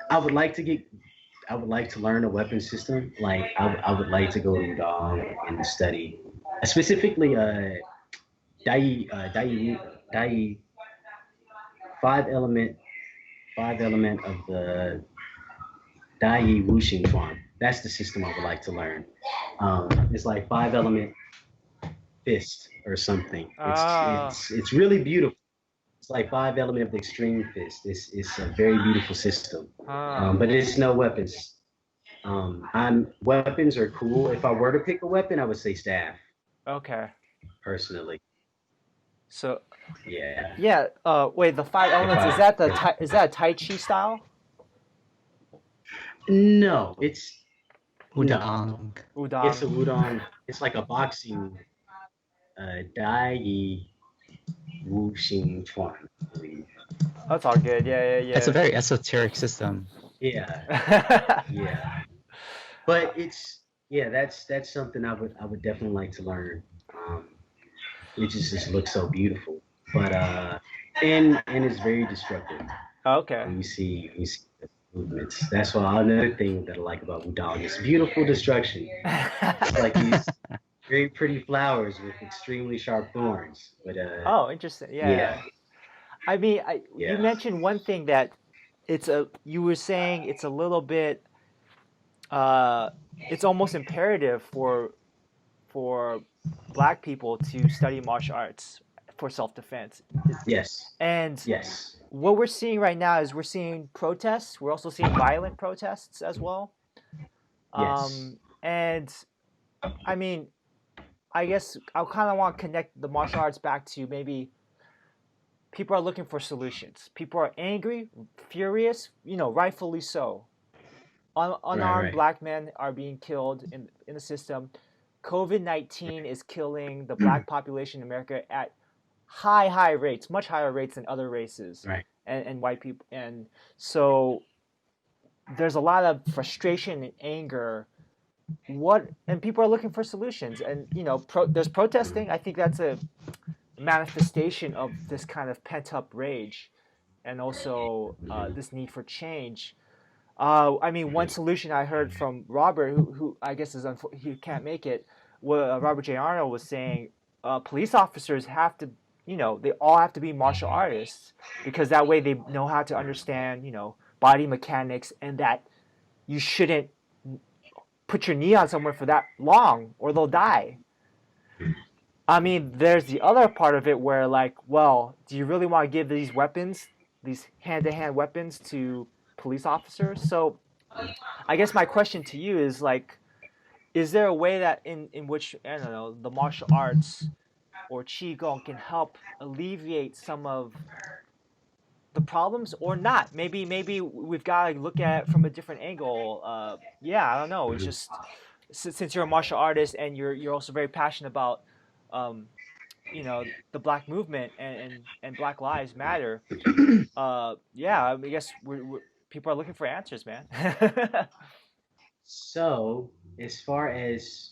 I would like to get. I would like to learn a weapon system. Like I would like to go to Udon and study, specifically Dai five element five element of the Dai Wuxing Chuan. That's the system I would like to learn. It's like five element fist or something. It's really beautiful. It's like five element of the extreme fist. It's a very beautiful system. But it's no weapons. Weapons are cool. If I were to pick a weapon, I would say staff. Okay. Personally, So yeah. yeah. Wait, the five elements, is that a Tai Chi style? No, it's Wudang. Udang. It's a Wudang. It's like a boxing Dai Wuxing Chuan, I believe. That's all good. Yeah. That's a very esoteric system. Yeah, yeah. But that's something I would definitely like to learn. It just looks so beautiful, but and it's very destructive. Okay. When you see the movements. That's why another thing that I like about Wudang is beautiful destruction. It's like these very pretty flowers with extremely sharp thorns. But Oh, interesting. Yeah. yeah, I mean, you yeah. mentioned one thing that you were saying it's a little bit, it's almost imperative for Black people to study martial arts for self-defense. Yes. And Yes. what we're seeing right now is we're seeing protests. We're also seeing violent protests as well. Yes. And I mean, I guess I kind of want to connect the martial arts back to maybe people are looking for solutions. People are angry, furious, rightfully so. Unarmed Right. black men are being killed in the system. COVID-19 is killing the black population in America at high rates, much higher rates than other races Right. and white people. And so there's a lot of frustration and anger. And people are looking for solutions. And there's protesting. I think that's a manifestation of this kind of pent up rage, and also this need for change. I mean, one solution I heard from Robert, who I guess he can't make it. Robert J. Arnold was saying, police officers have to, they all have to be martial artists, because that way they know how to understand, body mechanics, and that you shouldn't put your knee on someone for that long or they'll die. I mean, there's the other part of it where, like, well, do you really want to give these weapons, these hand-to-hand weapons, to police officers? So I guess my question to you is, like, is there a way that in which, I don't know, the martial arts or Qigong can help alleviate some of the problems, or not? Maybe we've got to look at it from a different angle. I don't know. It's just since you're a martial artist and you're also very passionate about the black movement and Black Lives Matter. I guess people are looking for answers, man. So, as far as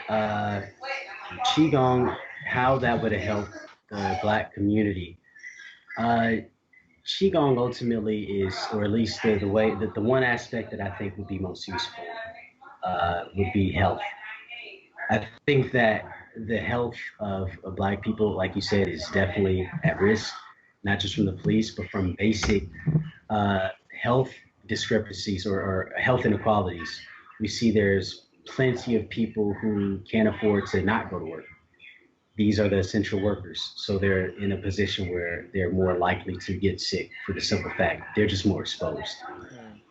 uh, Qigong, how that would have helped the black community. Qigong ultimately is, or at least the way that the one aspect that I think would be most useful would be health. I think that the health of black people, like you said, is definitely at risk, not just from the police, but from basic health discrepancies or health inequalities. We see there's plenty of people who can't afford to not go to work. These are the essential workers. So they're in a position where they're more likely to get sick for the simple fact they're just more exposed.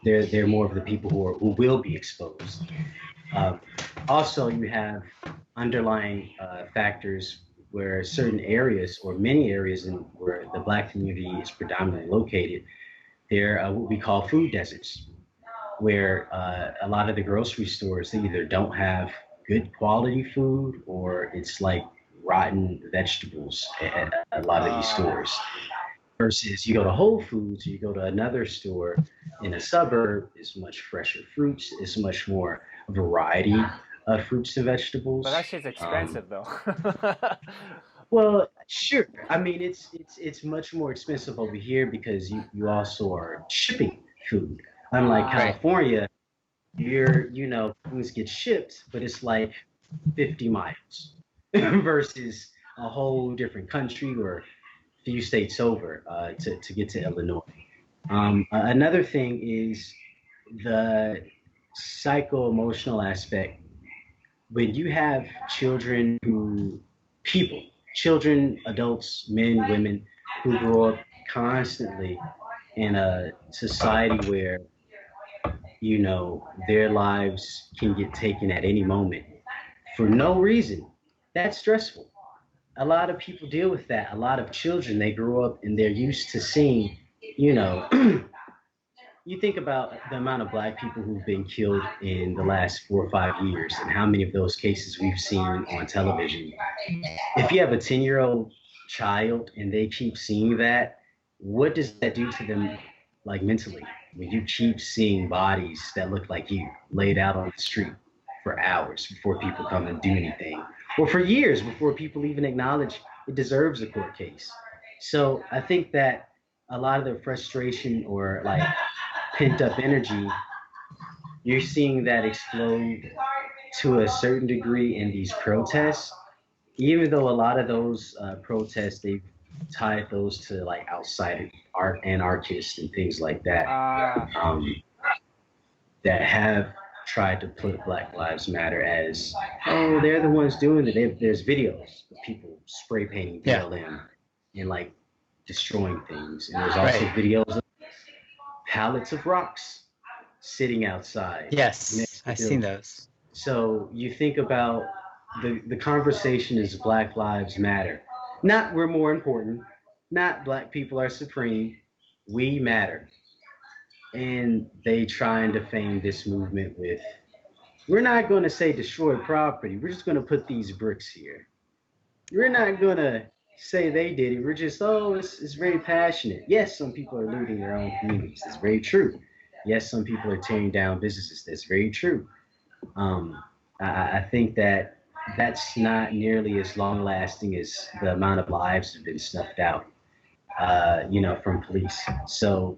They're more of the people who will be exposed. Um, Also, you have underlying factors where certain areas or many areas in where the black community is predominantly located, they're what we call food deserts, where a lot of the grocery stores, they either don't have good quality food or it's like rotten vegetables at a lot of these stores. Versus you go to Whole Foods, you go to another store in a suburb, it's much fresher fruits, it's much more variety of fruits and vegetables. But that shit's expensive, though. Well, sure. I mean, it's much more expensive over here because you also are shipping food. Unlike Right. California, things get shipped, but it's like 50 miles versus a whole different country or a few states over to get to Illinois. Another thing is the psycho-emotional aspect. When you have children, adults, men, women, who grow up constantly in a society where, their lives can get taken at any moment for no reason, that's stressful. A lot of people deal with that. A lot of children, they grow up and they're used to seeing, you know, you think about the amount of black people who've been killed in the last 4 or 5 years and how many of those cases we've seen on television. If you have a 10-year-old child and they keep seeing that, what does that do to them, like mentally? When you keep seeing bodies that look like you laid out on the street for hours before people come and do anything, or for years before people even acknowledge it deserves a court case. So I think that a lot of the frustration or like pent up energy, you're seeing that explode to a certain degree in these protests, even though a lot of those protests, they've tied those to like outside art anarchists and things like that, Ah, um, that have tried to put Black Lives Matter as, oh, they're the ones doing it. There's videos of people spray painting BLM and like destroying things. And there's also videos of pallets of rocks sitting outside. Yes, I've seen those. So you think about the conversation is Black Lives Matter. Not we're more important, not Black people are supreme. We matter. And they try and defame this movement with, we're not going to say destroy property. We're just going to put these bricks here. We're not going to say they did it. We're just, oh, it's very passionate. Yes, some people are looting their own communities. That's very true. Yes, some people are tearing down businesses. That's very true. I think that that's not nearly as long lasting as the amount of lives have been snuffed out, from police. So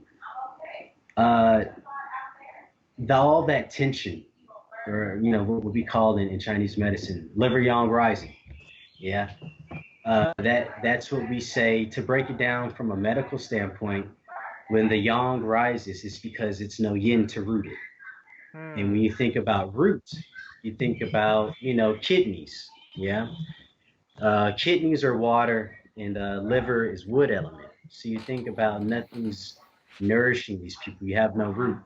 all that tension, or what would be called in Chinese medicine, liver yang rising. Yeah, that's what we say. To break it down from a medical standpoint, when the yang rises, it's because it's no yin to root it. And when you think about roots, you think about kidneys. Yeah, kidneys are water, and liver is wood element. So you think about nothing's nourishing these people. You have no root.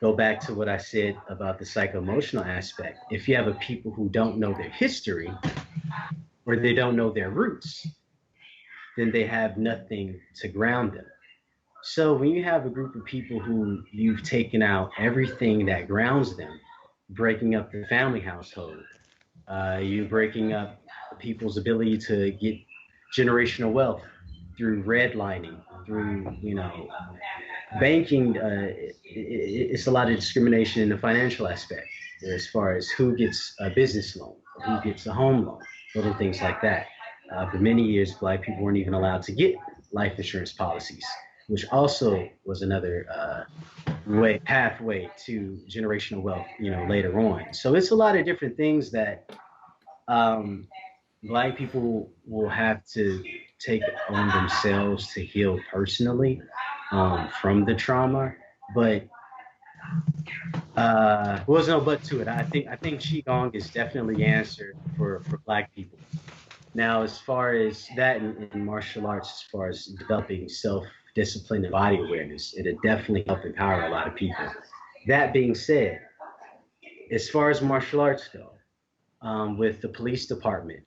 Go back to what I said about the psycho-emotional aspect. If you have a people who don't know their history or they don't know their roots, then they have nothing to ground them. So when you have a group of people who you've taken out everything that grounds them, breaking up the family household, you're breaking up people's ability to get generational wealth through redlining, through banking. It's a lot of discrimination in the financial aspect, as far as who gets a business loan, who gets a home loan, little things like that. For many years, Black people weren't even allowed to get life insurance policies, which also was another pathway to generational wealth, later on. So it's a lot of different things that Black people will have to take on themselves to heal personally from the trauma. But there's no but to it. I think Qigong is definitely the answer for Black people. Now, as far as that in martial arts, as far as developing self-discipline and body awareness, it'll definitely help empower a lot of people. That being said, as far as martial arts go, with the police department,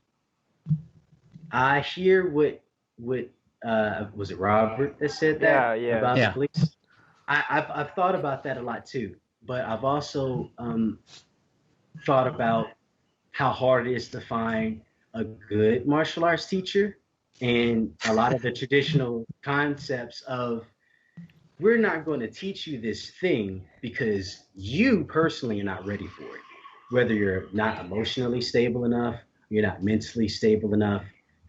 I hear what was it Robert that said that about the police? I've thought about that a lot too, but I've also thought about how hard it is to find a good martial arts teacher, and a lot of the traditional concepts of, we're not going to teach you this thing because you personally are not ready for it. Whether you're not emotionally stable enough, you're not mentally stable enough,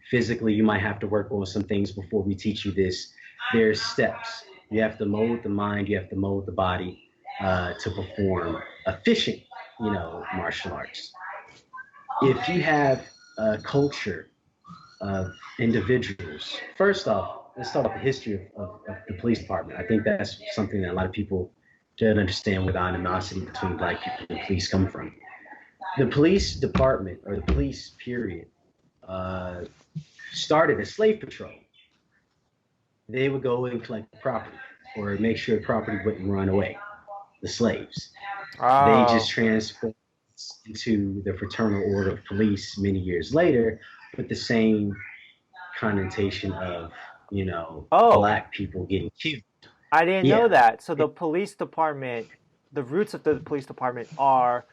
physically you might have to work on some things before we teach you this. There's steps. You have to mold the mind, you have to mold the body to perform efficient, martial arts. If you have a culture of individuals, first off, let's talk about the history of the police department. I think that's something that a lot of people don't understand where the animosity between Black people and police come from. The police department, or the police period, started as slave patrol. They would go and collect property or make sure property wouldn't run away, the slaves. They just transformed into the Fraternal Order of Police many years later, with the same connotation of, Black people getting killed. I didn't know that. So the police department, the roots of the police department are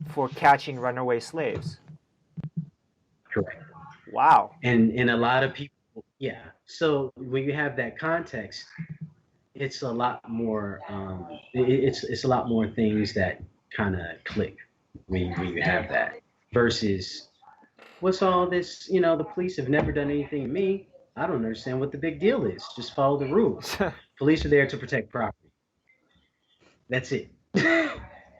for catching runaway slaves. Correct. Wow. And a lot of people, So when you have that context, it's a lot more. It's a lot more things that kind of click when you have that, versus what's all this? The police have never done anything to me. I don't understand what the big deal is. Just follow the rules. Police are there to protect property. That's it.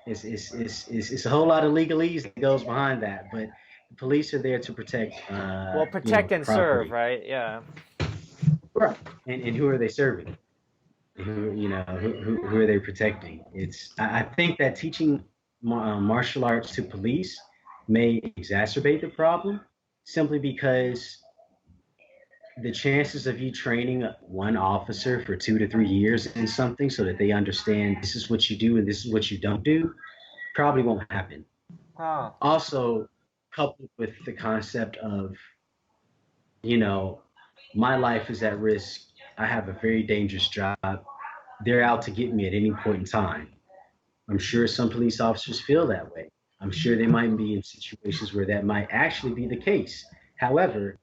It's a whole lot of legalese that goes behind that, but the police are there to protect. Protect and property. serve, right? Yeah. Right. And who are they serving? Who are they protecting? I think that teaching martial arts to police may exacerbate the problem simply because the chances of you training one officer for 2 to 3 years in something so that they understand this is what you do and this is what you don't do probably won't happen. Huh. Also, coupled with the concept of, you know, my life is at risk. I have a very dangerous job. They're out to get me at any point in time. I'm sure some police officers feel that way. I'm sure they might be in situations where that might actually be the case. However,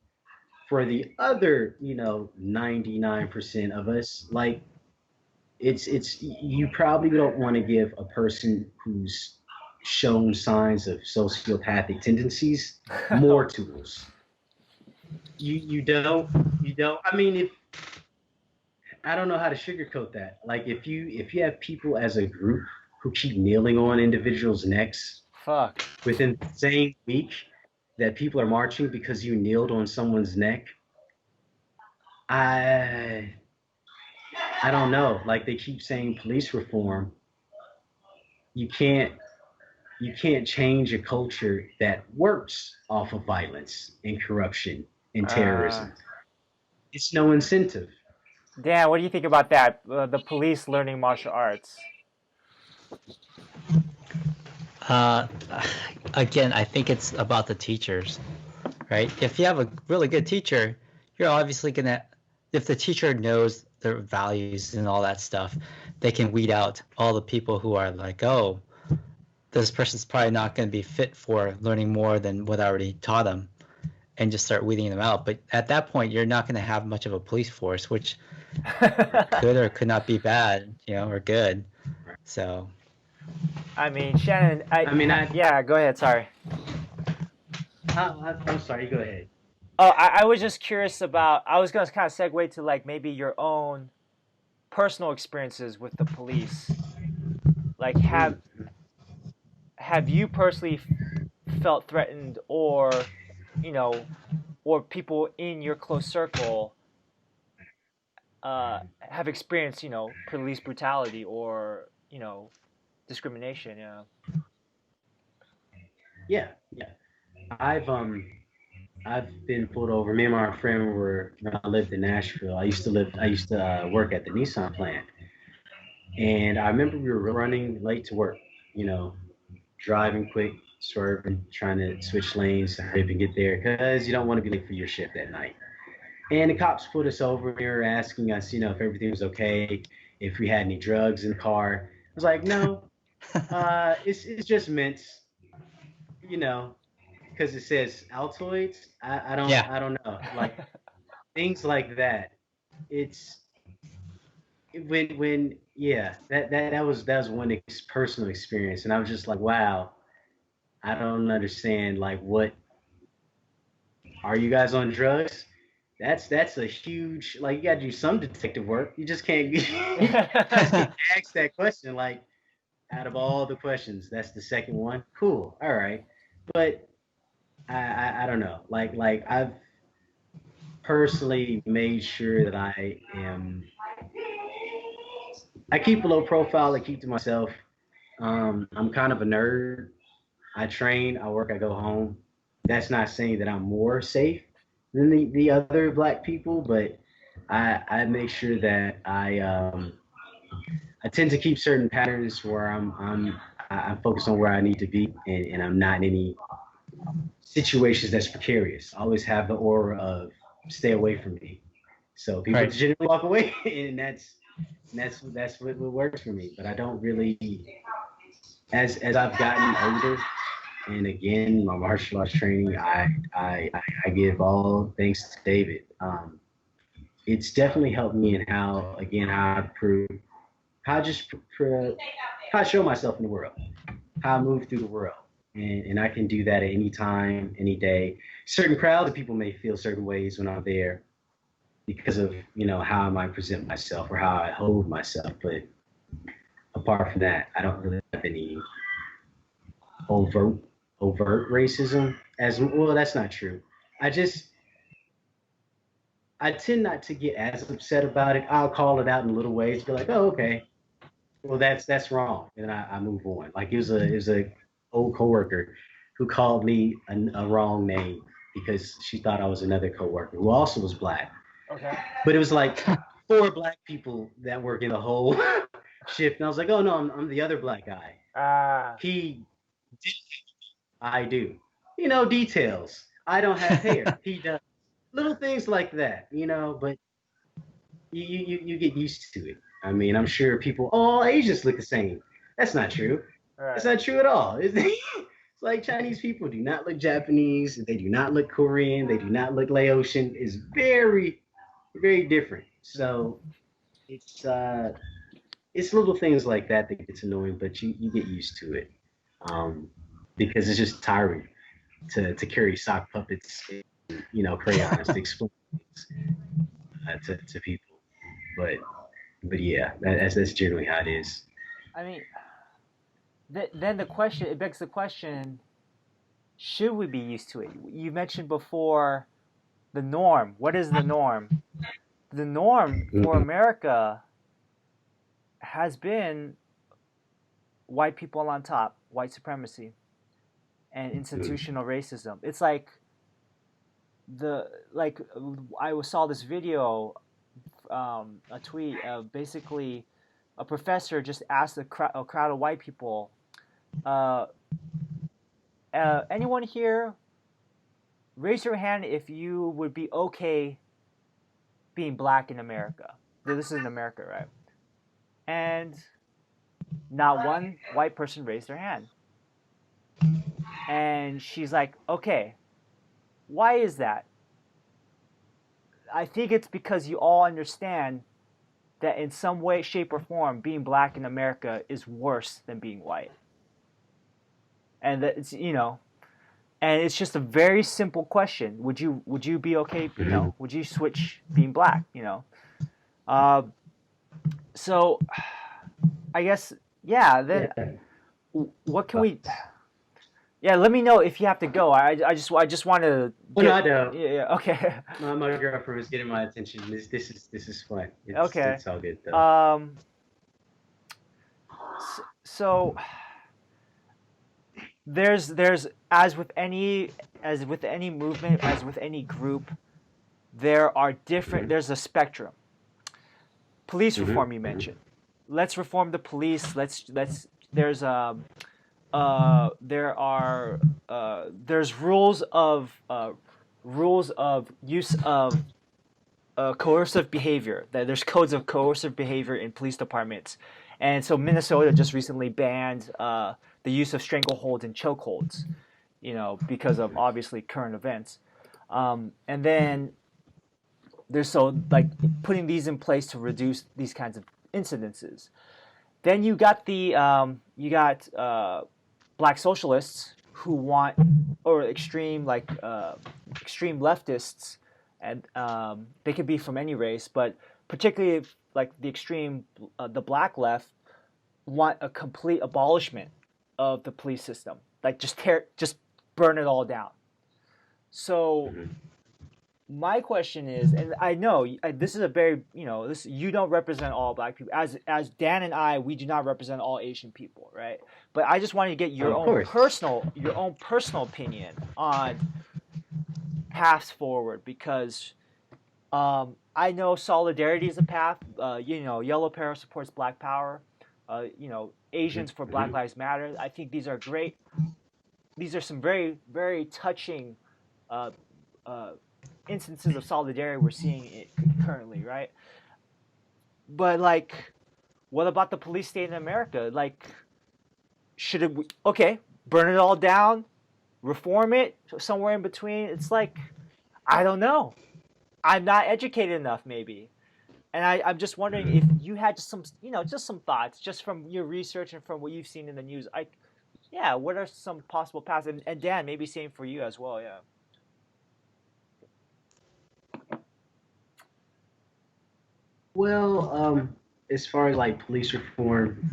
for the other, 99% of us, like it's you probably don't want to give a person who's shown signs of sociopathic tendencies more tools. You don't. I mean, if I don't know how to sugarcoat that. Like if you have people as a group who keep kneeling on individuals' necks Fuck. within the same week that people are marching because you kneeled on someone's neck, I I don't know. Like they keep saying police reform. You can't you can't change a culture that works off of violence and corruption and Uh, terrorism. It's no incentive. Dan, what do you think about that? The police learning martial arts. Uh, Again, I think it's about the teachers, right? If you have a really good teacher, you're obviously gonna, if the teacher knows their values and all that stuff, they can weed out all the people who are like, oh, this person's probably not going to be fit for learning more than what I already taught them, and just start weeding them out. But at that point, you're not going to have much of a police force, which could or could not be bad, or good. So. I mean, Shannon. I mean, Yeah. Go ahead. Sorry. I'm sorry. Go ahead. Oh, I was just curious about. I was gonna kind of segue to like maybe your own personal experiences with the police. Like, have you personally felt threatened, or you know, or people in your close circle have experienced, police brutality or discrimination? Yeah. Yeah, yeah. I've been pulled over. Me and my friend were when I lived in Nashville. I used to work at the Nissan plant, and I remember we were running late to work. You know, driving quick, swerving, trying to switch lanes to hurry up and get there because you don't want to be late for your shift that night. And the cops put us over. They were asking us, if everything was okay, if we had any drugs in the car. I was like, no, it's just mints, you know, because it says Altoids. Yeah. I don't know, like things like that. It's when yeah, that was one personal experience, and I was just like, wow, I don't understand. Like, what are you guys on drugs? That's a huge, like, you gotta do some detective work. You just can't you just can't ask that question. Like, out of all the questions, that's the second one. Cool, all right, but I don't know. Like I've personally made sure that I keep a low profile. I keep to myself. I'm kind of a nerd. I train, I work, I go home. That's not saying that I'm more safe than the other black people, but I make sure that I tend to keep certain patterns where I'm focused on where I need to be, and I'm not in any situations that's precarious. I always have the aura of stay away from me. So people Right. generally walk away, and that's what works for me. But I don't really, as I've gotten older, and again, my martial arts training, I give all thanks to David. It's definitely helped me in how I prove, how I just how I show myself in the world, how I move through the world. And I can do that at any time, any day. Certain crowds of people may feel certain ways when I'm there because of, how I might present myself or how I hold myself. But apart from that, I don't really have any overt overt racism as well. That's not true. I just I tend not to get as upset about it. I'll call it out in little ways, be like, oh, okay, well, that's wrong, and I move on. Like it was a old coworker who called me a wrong name because she thought I was another coworker who also was black. Okay. But it was like four black people that work in the whole shift, and I was like, oh no, I'm the other black guy. Ah. He did, I do. Details. I don't have hair. He does. Little things like that, but you get used to it. I mean, I'm sure people, all Asians look the same. That's not true. Right. It's not true at all. It's like Chinese people do not look Japanese. They do not look Korean. They do not look Laotian. It's very, very different. So it's little things like that that gets annoying, but you get used to it, because it's just tiring to carry sock puppets, and, crayons to explain things to people. But yeah, that's generally how it is. I mean, then it begs the question: should we be used to it? You mentioned before the norm. What is the norm? The norm for America has been white people on top, white supremacy, and institutional racism. It's like I saw this video, a tweet, basically a professor just asked a crowd of white people, anyone here, raise your hand if you would be okay being black in America. This is in America, right? And not one white person raised their hand. And she's like, okay, why is that? I think it's because you all understand that in some way, shape, or form, being black in America is worse than being white. And that it's, and it's just a very simple question. Would you be okay? Would you switch being black? So I guess, yeah. Then what can we? Yeah, let me know if you have to go. I just want to. No, I don't. Yeah. Okay. My girlfriend was getting my attention. This is fun. Okay. It's all good though. So there's as with any movement, as with any group, there are different. There's a spectrum. Police reform you mentioned. Let's reform the police. There's rules of use of coercive behavior. There's codes of coercive behavior in police departments, and so Minnesota just recently banned the use of strangleholds and chokeholds, because of obviously current events, and then there's putting these in place to reduce these kinds of incidences. Then you got black socialists who want, or extreme leftists, and they could be from any race, but particularly like the extreme, the black left, want a complete abolishment of the police system, like just burn it all down. So my question is, and I know this is a very, you don't represent all black people. As Dan and I, we do not represent all Asian people, right? But I just wanted to get your own personal opinion on paths forward, because I know solidarity is a path. Yellow Peril supports Black Power. Asians for Black Lives Matter. I think these are great. These are some very, very touching instances of solidarity we're seeing it currently, right? But what about the police state in America? Should it burn it all down, reform it, somewhere in between? It's I don't know. I'm not educated enough, maybe. And I'm just wondering if you had just some thoughts, just from your research and from what you've seen in the news. What are some possible paths? And Dan, maybe same for you as well, yeah. Well, as far as police reform,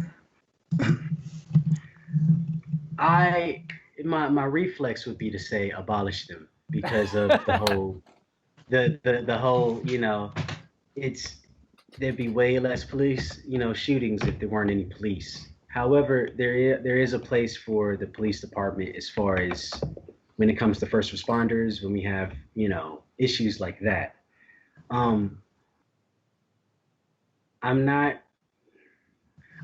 my reflex would be to say abolish them, because of the whole, the whole, it's there'd be way less police, shootings if there weren't any police. However, there is a place for the police department as far as when it comes to first responders, when we have, issues like that. Um, I'm not,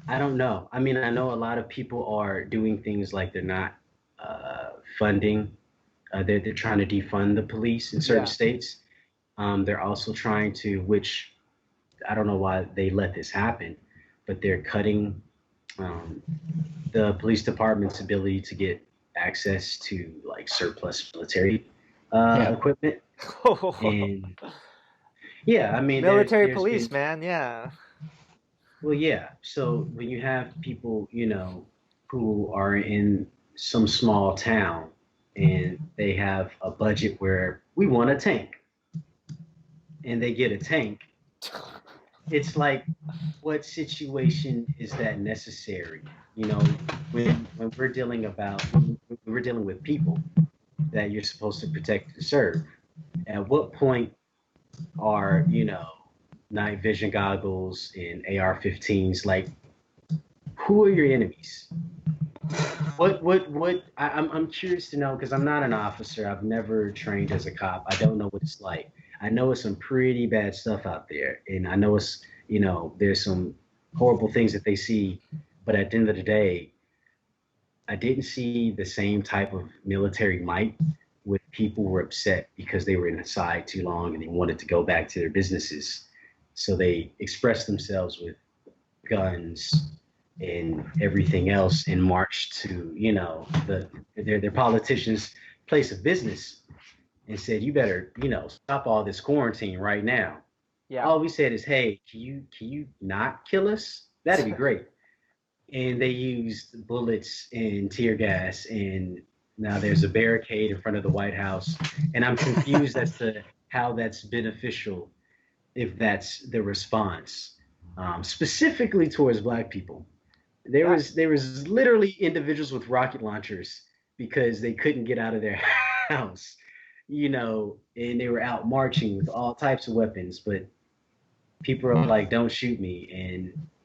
I don't know. I mean, I know a lot of people are doing things like they're not uh, funding, they're trying to defund the police in certain Yeah. states. They're also trying to, which I don't know why they let this happen, but they're cutting um, the police department's ability to get access to like surplus military Yeah. equipment. And yeah, I mean, Military there's police, been, man. Yeah. well, yeah. So when you have people, who are in some small town and they have a budget where we want a tank and they get a tank, it's like, what situation is that necessary? You know, when we're dealing with people that you're supposed to protect and serve. At what point are, night vision goggles and AR-15s, like, who are your enemies? What I'm curious to know because I'm not an officer. I've never trained as a cop. I don't know what it's like. I know it's some pretty bad stuff out there, and I know it's, there's some horrible things that they see, but at the end of the day, I didn't see the same type of military might when people were upset because they were inside too long and they wanted to go back to their businesses. So they expressed themselves with guns and everything else and marched to, their politicians' place of business and said, "You better, stop all this quarantine right now." Yeah. All we said is, "Hey, can you not kill us? That'd be great." And they used bullets and tear gas, and now there's a barricade in front of the White House, and I'm confused as to how that's beneficial if that's the response, specifically towards Black people. There That. was there was literally individuals with rocket launchers because they couldn't get out of their house, and they were out marching with all types of weapons, but people are like, "Don't shoot me,"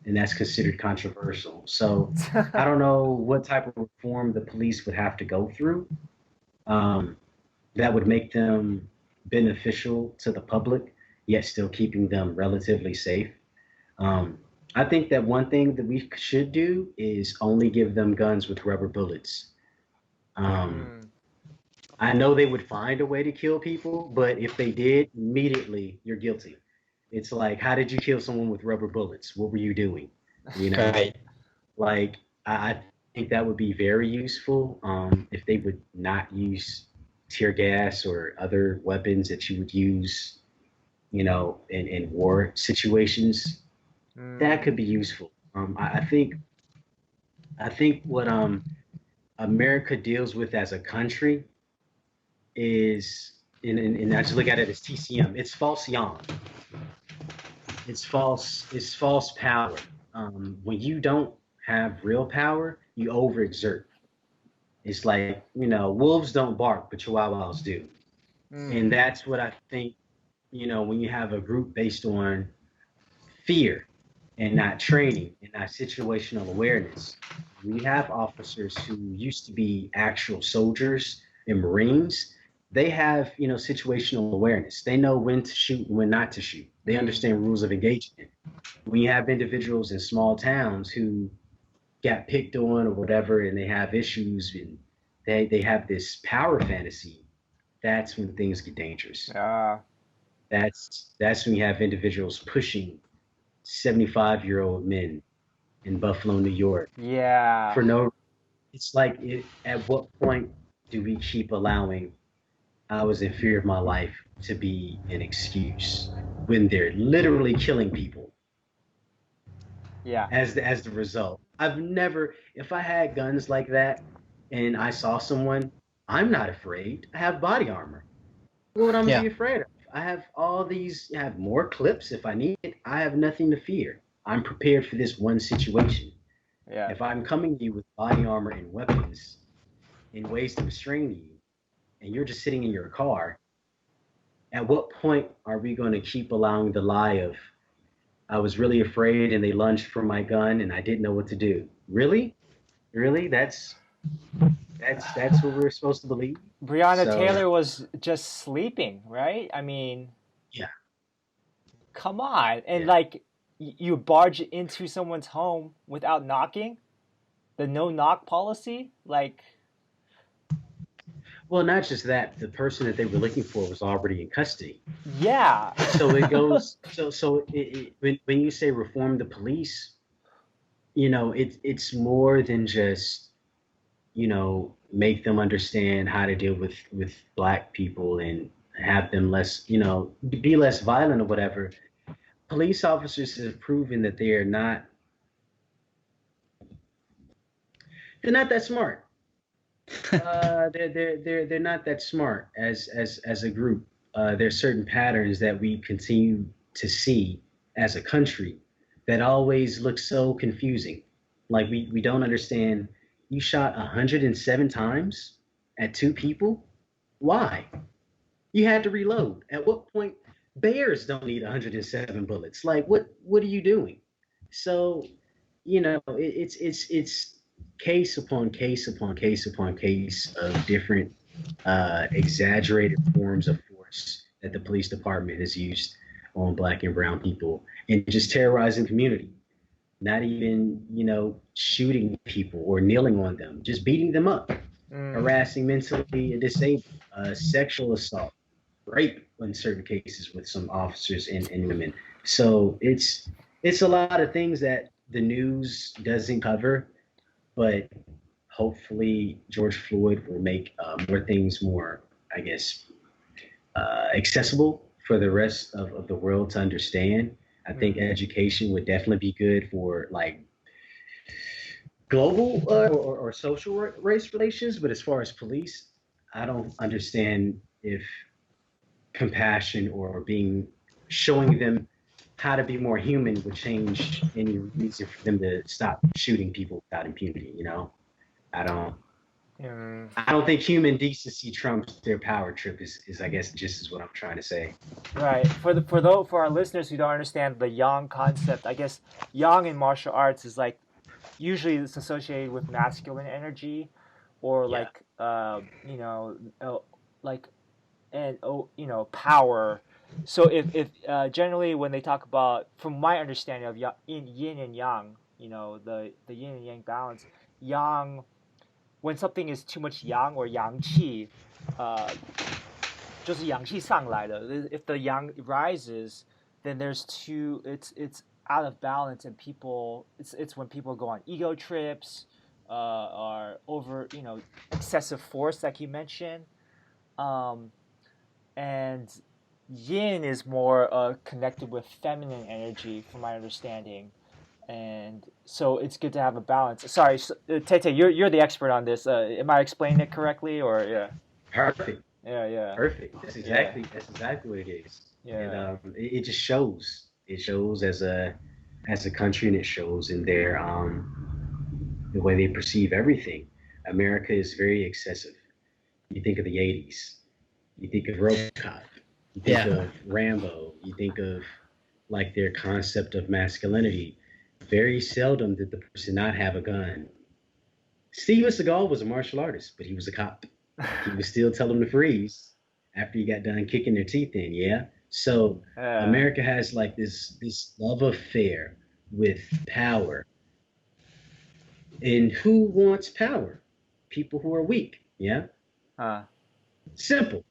and that's considered controversial. So I don't know what type of reform the police would have to go through, um, that would make them beneficial to the public, yet still keeping them relatively safe. Um, I think that one thing that we should do is only give them guns with rubber bullets. Um, Mm. I know they would find a way to kill people, but if they did, immediately you're guilty. It's like, how did you kill someone with rubber bullets? What were you doing? You know, Right. like I think that would be very useful, if they would not use tear gas or other weapons that you would use, in war situations. That Mm. could be useful. I think what America deals with as a country is, and I just look at it as TCM. It's false yang. It's false power. When you don't have real power, you overexert. It's like, wolves don't bark, but chihuahuas do. And Mm. that's what I think, when you have a group based on fear and not training and not situational awareness. We have officers who used to be actual soldiers and Marines. They have, situational awareness. They know when to shoot and when not to shoot. They Mm. understand rules of engagement. When you have individuals in small towns who got picked on or whatever and they have issues and they have this power fantasy, that's when things get dangerous. Yeah. That's when you have individuals pushing 75-year-old men in Buffalo, New York Yeah. for no, it's like, at what point do we keep allowing "I was in fear of my life" to be an excuse when they're literally killing people Yeah. as the result? I've never, if I had guns like that and I saw someone, I'm not afraid. I have body armor. What would I Yeah. be afraid of? I have all these, I have more clips if I need it. I have nothing to fear. I'm prepared for this one situation. Yeah. If I'm coming to you with body armor and weapons in ways to restrain you, and you're just sitting in your car, at what point are we going to keep allowing the lie of I was really afraid, and they lunged for my gun, and I didn't know what to do. Really, really, that's what we're supposed to believe. Breonna So Taylor was just sleeping, right? I mean, yeah, come on. And yeah. like you barge into someone's home without knocking, the no knock policy, like Well, not just that, the person that they were looking for was already in custody. yeah. So it goes. When you say reform the police, it's more than just make them understand how to deal with black people and have them less, be less violent or whatever. Police officers have proven that they're not that smart. They're not that smart as a group. There's certain patterns that we continue to see as a country that always look so confusing. Like we don't understand. You shot 107 times at two people. Why? You had to reload. At what point? Bears don't need 107 bullets. Like what are you doing? So it's case upon case upon case upon case of different exaggerated forms of force that the police department has used on black and brown people and just terrorizing the community. Not even shooting people or kneeling on them, just beating them up, Mm. harassing mentally disabled, sexual assault, rape in certain cases with some officers and women. So it's a lot of things that the news doesn't cover, but hopefully George Floyd will make more things more, I guess, accessible for the rest of the world to understand. I think Mm. education would definitely be good for like global or social race relations, but as far as police, I don't understand if compassion or being showing them how to be more human would change any reason for them to stop shooting people without impunity. I don't. Mm. I don't think human decency trumps their power trip. Is I guess just is what I'm trying to say. Right. For our listeners who don't understand the yang concept, I guess yang in martial arts is like usually it's associated with masculine energy or Yeah. like like and power. So if generally when they talk about, from my understanding of yin and yang, the yin and yang balance, yang, when something is too much yang or yang qi, 就是阳气上来了. If the yang rises, then there's two. It's out of balance, and people. It's when people go on ego trips, or over excessive force, like you mentioned. Um, and yin is more connected with feminine energy, from my understanding. And so it's good to have a balance. Sorry, Tete, you're the expert on this. Am I explaining it correctly, or yeah, Perfect. yeah, yeah, Perfect. yeah, That's exactly what it is. And yeah. it just shows. It shows as a country, and it shows in their the way they perceive everything. America is very excessive. You think of the '80s. You think of RoboCop. You think Yeah. of Rambo. You think of like their concept of masculinity. Very seldom did the person not have a gun. Steven Seagal was a martial artist, but he was a cop. He was still telling them to freeze after he got done kicking their teeth in. Yeah. So Yeah. America has like this love affair with power, and who wants power? People who are weak. Yeah. Huh. Simple.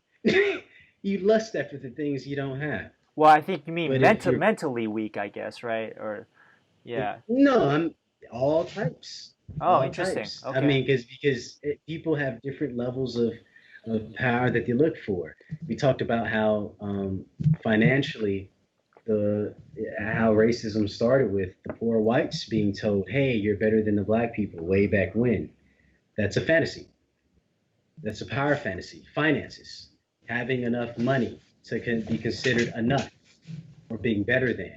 You lust after the things you don't have. Well, I think you mean But if you're mentally weak, I guess, right? Or yeah. no, I'm all types, Oh, all interesting. types. I Okay. mean, because people have different levels of power that they look for. We talked about how financially the how racism started with the poor whites being told, "Hey, you're better than the black people." Way back when, that's a fantasy. That's a power fantasy. Finances, having enough money to be considered enough or being better than.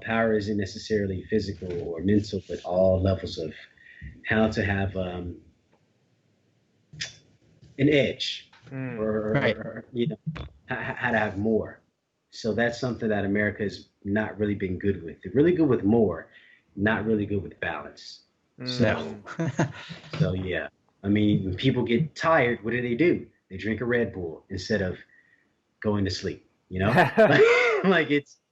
Power isn't necessarily physical or mental, but all levels of how to have an edge, or, Right. how to have more. So that's something that America has not really been good with. They're really good with more, not really good with balance. No. So, so yeah. I mean, when people get tired, what do? They drink a Red Bull instead of going to sleep. You know, like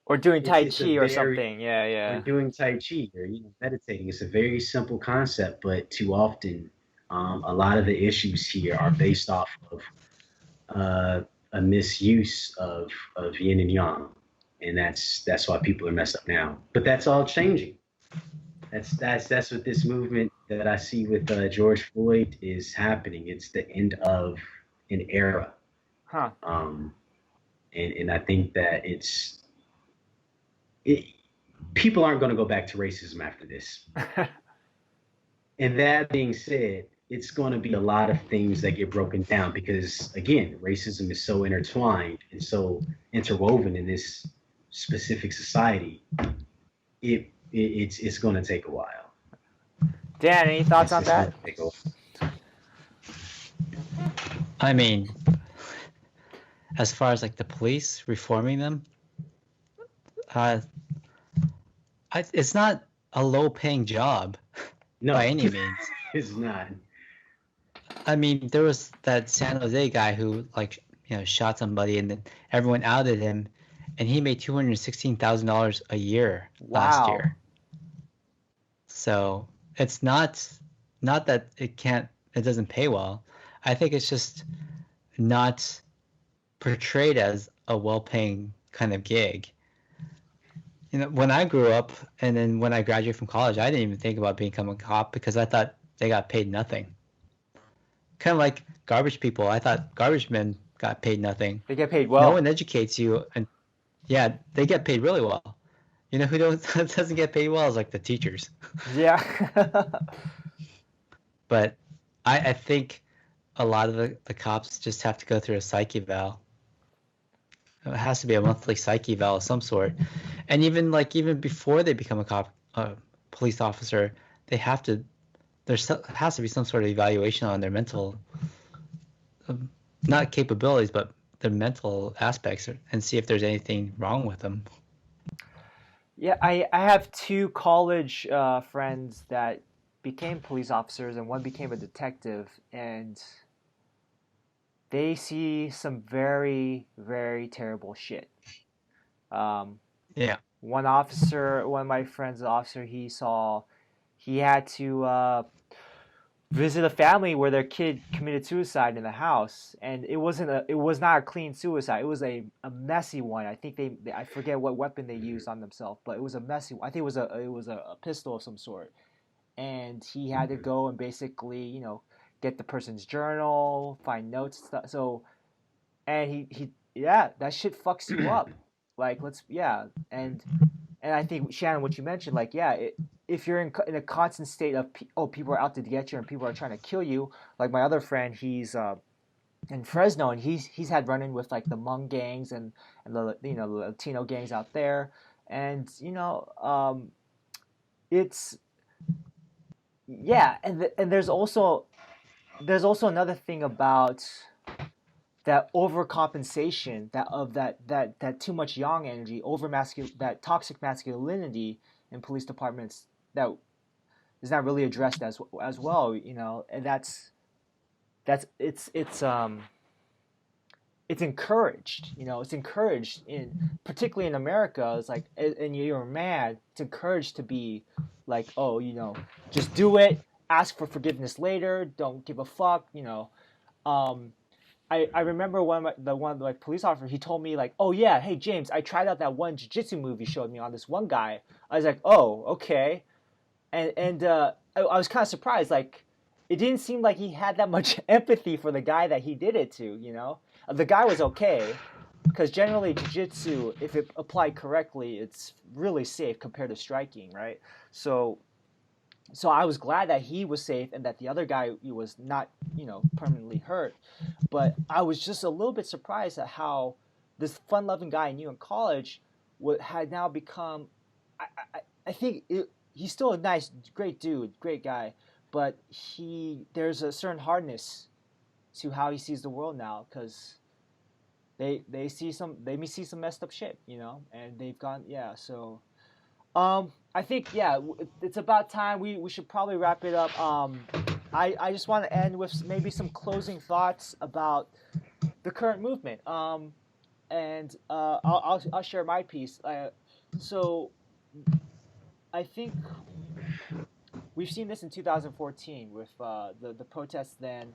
Or doing Tai it's a Chi or very something. Yeah, or yeah. doing Tai Chi or meditating. It's a very simple concept, but too often, a lot of the issues here are based off of uh, a misuse of yin and yang, and that's why people are messed up now. But that's all changing. That's what this movement that I see with George Floyd is happening. It's the end of an era, Huh. um, and I think that it, people aren't going to go back to racism after this. And that being said, it's going to be a lot of things that get broken down because, again, racism is so intertwined and so interwoven in this specific society. It's going to take a while. Dan, any thoughts on It's going that? to take a while. I mean, as far as like the police reforming them, uh, it's not a low-paying job No, by any means. it's not. I mean, there was that San Jose guy who shot somebody, and then everyone outed him, and he made $216,000 a year last Wow. year. So it's not that it doesn't pay well. I think it's just not portrayed as a well-paying kind of gig. When I grew up and then when I graduated from college, I didn't even think about becoming a cop because I thought they got paid nothing. Kind of like garbage people. I thought garbage men got paid nothing. They get paid well. No one educates you, and yeah, they get paid really well. Who doesn't get paid well is like the teachers. Yeah. But I think a lot of the cops just have to go through a psych eval. It has to be a monthly psych eval of some sort. And even before they become a police officer, there has to be some sort of evaluation on their mental, not capabilities, but their mental aspects, and see if there's anything wrong with them. Yeah, I have two college friends that became police officers, and one became a detective, and they see some very, very terrible shit. Yeah. One of my friends, the officer, he had to visit a family where their kid committed suicide in the house, and it was not a clean suicide. It was a messy one. I think I forget what weapon they used on themselves, but it was a messy one. I think it was a pistol of some sort, and he had to go and basically get the person's journal, find notes and stuff. So, and he yeah, that shit fucks you up. Like and I think Shannon, what you mentioned, like if you're in a constant state of people are out to get you and people are trying to kill you, like my other friend, he's in Fresno, and he's had run-in with like the Hmong gangs and the the Latino gangs out there, and it's and there's also another thing about that overcompensation, that too much yang energy, that toxic masculinity in police departments that is not really addressed as well, and it's encouraged, it's encouraged particularly in America. It's like, and you're mad, it's encouraged to be like, oh, just do it, ask for forgiveness later, don't give a fuck. I remember one of my police officers, he told me like, oh yeah, hey James, I tried out that one jiu-jitsu move you showed me on this one guy. I was like, oh, okay. And I was kind of surprised, like it didn't seem like he had that much empathy for the guy that he did it to. The guy was okay, because generally jiu-jitsu, if it applied correctly, it's really safe compared to striking, right? So I was glad that he was safe and that the other guy was not, permanently hurt. But I was just a little bit surprised at how this fun-loving guy I knew in college had now become. I think he's still a nice, great dude, great guy, but there's a certain hardness to how he sees the world now, because they see some they may see some messed up shit, and they've gone, yeah. So I think, yeah, it's about time we should probably wrap it up. I just want to end with maybe some closing thoughts about the current movement. And I'll share my piece. So I think we've seen this in 2014 with the protests then.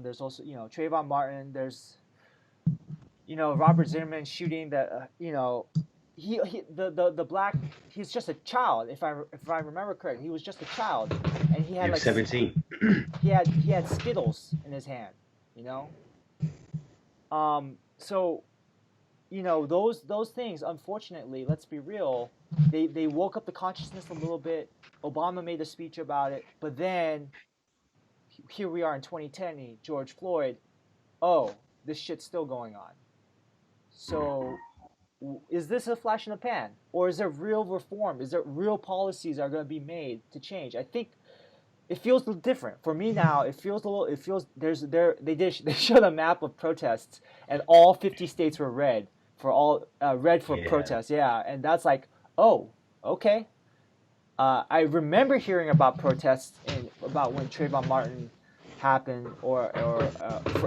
There's also, Trayvon Martin. There's, Robert Zimmerman shooting the black. He's just a child. If I remember correctly, he was just a child, and he had He was 17. he had Skittles in his hand, you know. So those things, unfortunately, let's be real, they woke up the consciousness a little bit. Obama made a speech about it, but then here we are in 2010, George Floyd. Oh, this shit's still going on. So is this a flash in the pan, or is there real reform? Is there real policies are going to be made to change? I think it feels a little different for me now. It feels they showed a map of protests, and all 50 states were red for protests. Yeah, and that's like, oh, okay. I remember hearing about protests about when Trayvon Martin happened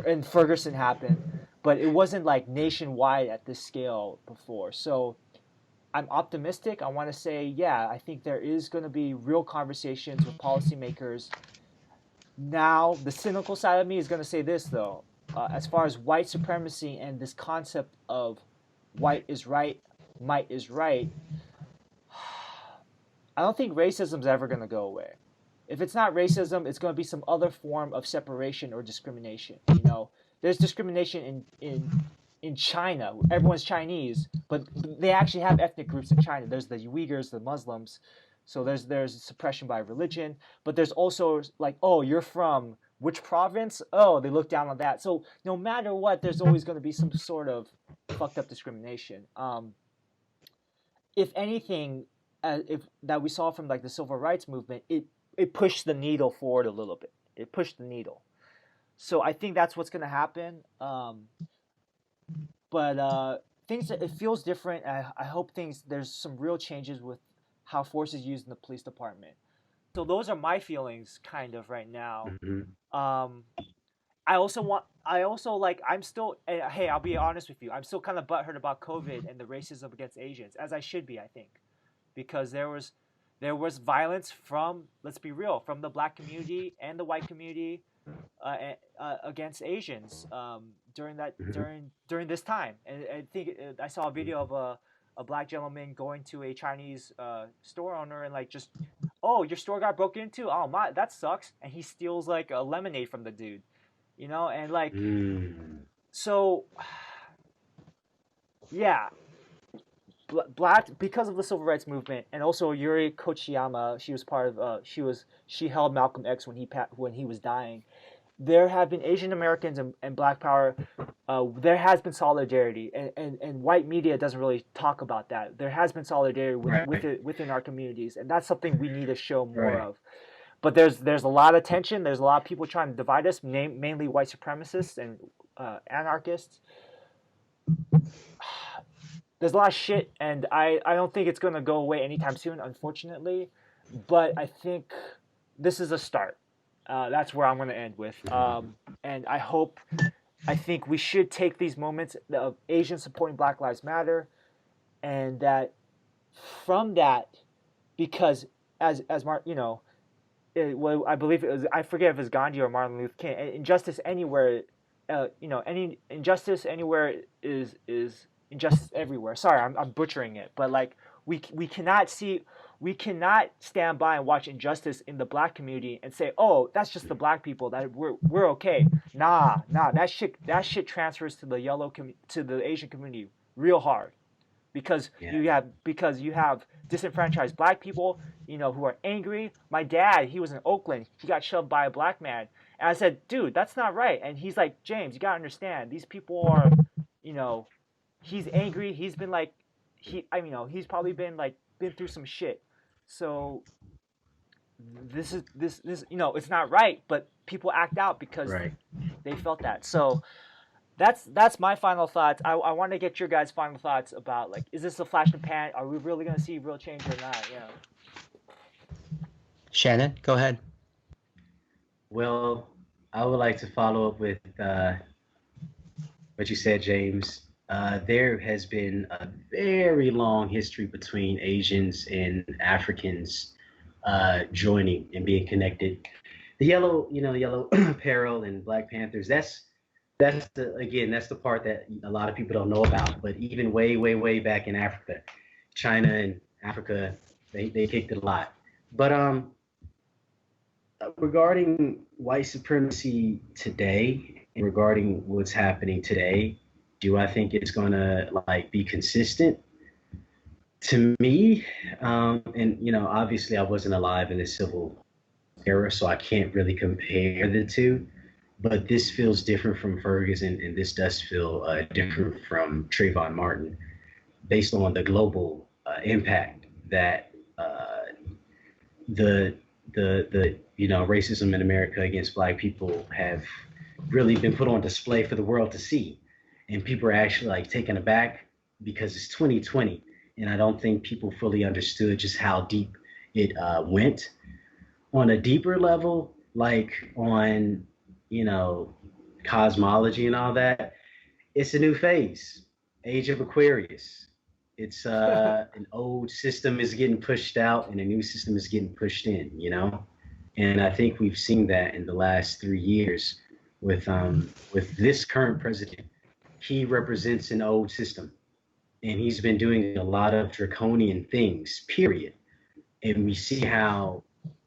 and Ferguson happened, but it wasn't like nationwide at this scale before. So I'm optimistic. I want to say, yeah, I think there is going to be real conversations with policymakers. Now, the cynical side of me is going to say this, though. As far as white supremacy and this concept of white is right, might is right, I don't think racism is ever going to go away. If it's not racism, it's going to be some other form of separation or discrimination. There's discrimination in China. Everyone's Chinese, but they actually have ethnic groups in China. There's the Uyghurs, the Muslims. So there's suppression by religion, but there's also like, oh, you're from which province? Oh, they look down on that. So no matter what, there's always going to be some sort of fucked up discrimination. If anything, if that we saw from like the civil rights movement, it pushed the needle forward a little bit. It pushed the needle. So I think that's what's going to happen. But things, it feels different. I hope there's some real changes with how force is used in the police department. So those are my feelings kind of right now. Mm-hmm. I'm still, hey, I'll be honest with you. I'm still kind of butthurt about COVID and the racism against Asians, as I should be, I think. Because there was violence from, let's be real, from the black community and the white community against Asians during this time. And I think I saw a video of a black gentleman going to a Chinese store owner and like, just, oh, your store got broken into? Oh my, that sucks. And he steals like a lemonade from the dude, and like, so yeah. Black, because of the civil rights movement, and also Yuri Kochiyama, she held Malcolm X when he was dying. There have been Asian Americans and Black Power. There has been solidarity, and white media doesn't really talk about that. There has been solidarity within our communities, and that's something we need to show more of. But there's a lot of tension. There's a lot of people trying to divide us, mainly white supremacists and anarchists. There's a lot of shit, and I don't think it's going to go away anytime soon, unfortunately. But I think this is a start. That's where I'm going to end with. And I think we should take these moments of Asians supporting Black Lives Matter, and that from that, because as Mark, I believe it was, I forget if it was Gandhi or Martin Luther King. Injustice anywhere, any injustice anywhere is injustice everywhere. Sorry, I'm butchering it, but like we cannot stand by and watch injustice in the black community and say, oh, that's just the black people, that we're okay. Nah, that shit transfers to the Asian community real hard, because you have disenfranchised black people, who are angry. My dad, he was in Oakland, he got shoved by a black man, and I said, dude, that's not right. And he's like, James, you gotta understand, these people are, he's angry. He's been like, he's probably been through some shit. So this, it's not right, but people act out because they felt that. So That's my final thoughts. I want to get your guys' final thoughts about, like, is this a flash in the pan? Are we really going to see real change or not? You know. Shannon, go ahead. Well, I would like to follow up with what you said, James. There has been a very long history between Asians and Africans joining and being connected. The yellow peril and Black Panthers. That's the part that a lot of people don't know about. But even way, way, way back in Africa, China and Africa, they kicked it a lot. But regarding white supremacy today and regarding what's happening today, do I think it's gonna like be consistent? To me, and obviously I wasn't alive in the civil era, so I can't really compare the two. But this feels different from Ferguson, and this does feel different from Trayvon Martin, based on the global impact that the racism in America against Black people have really been put on display for the world to see, and people are actually like taken aback because it's 2020, and I don't think people fully understood just how deep it went. On a deeper level, like on cosmology and all that, it's a new phase, age of Aquarius. It's an old system is getting pushed out and a new system is getting pushed in. And I think we've seen that in the last 3 years with this current president. He represents an old system, and he's been doing a lot of draconian things, period. And we see how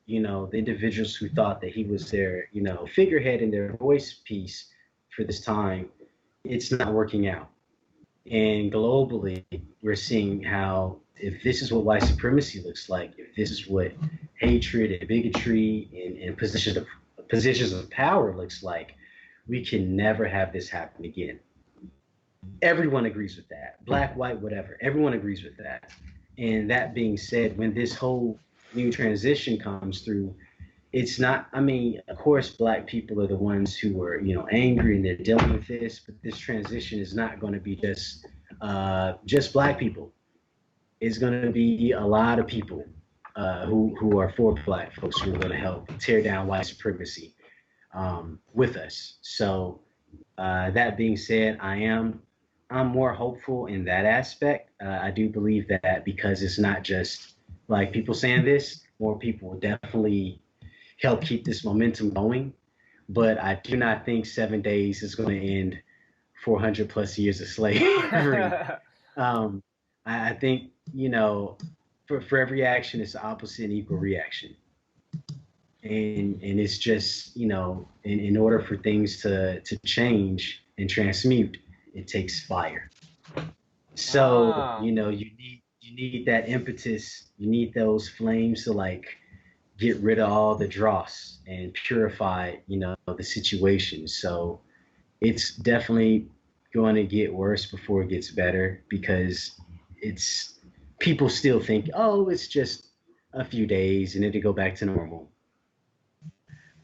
the individuals who thought that he was their figurehead and their voice piece for this time, it's not working out. And globally, we're seeing how, if this is what white supremacy looks like, if this is what hatred and bigotry and positions of power looks like, we can never have this happen again. Everyone agrees with that. Black, white, whatever. Everyone agrees with that. And that being said, when this whole new transition comes through, it's not, I mean, of course, Black people are the ones who are, angry and they're dealing with this, but this transition is not going to be just Black people. It's going to be a lot of people who are for Black folks who are going to help tear down white supremacy with us. So that being said, I'm more hopeful in that aspect. I do believe that because it's not just like people saying this, more people will definitely help keep this momentum going. But I do not think 7 days is going to end 400 plus years of slavery. I think, for every action, it's the opposite and equal reaction. And it's just, in order for things to change and transmute, it takes fire. So, you need that impetus, you need those flames to like get rid of all the dross and purify, the situation. So it's definitely going to get worse before it gets better, because people still think, oh, it's just a few days and it'll go back to normal.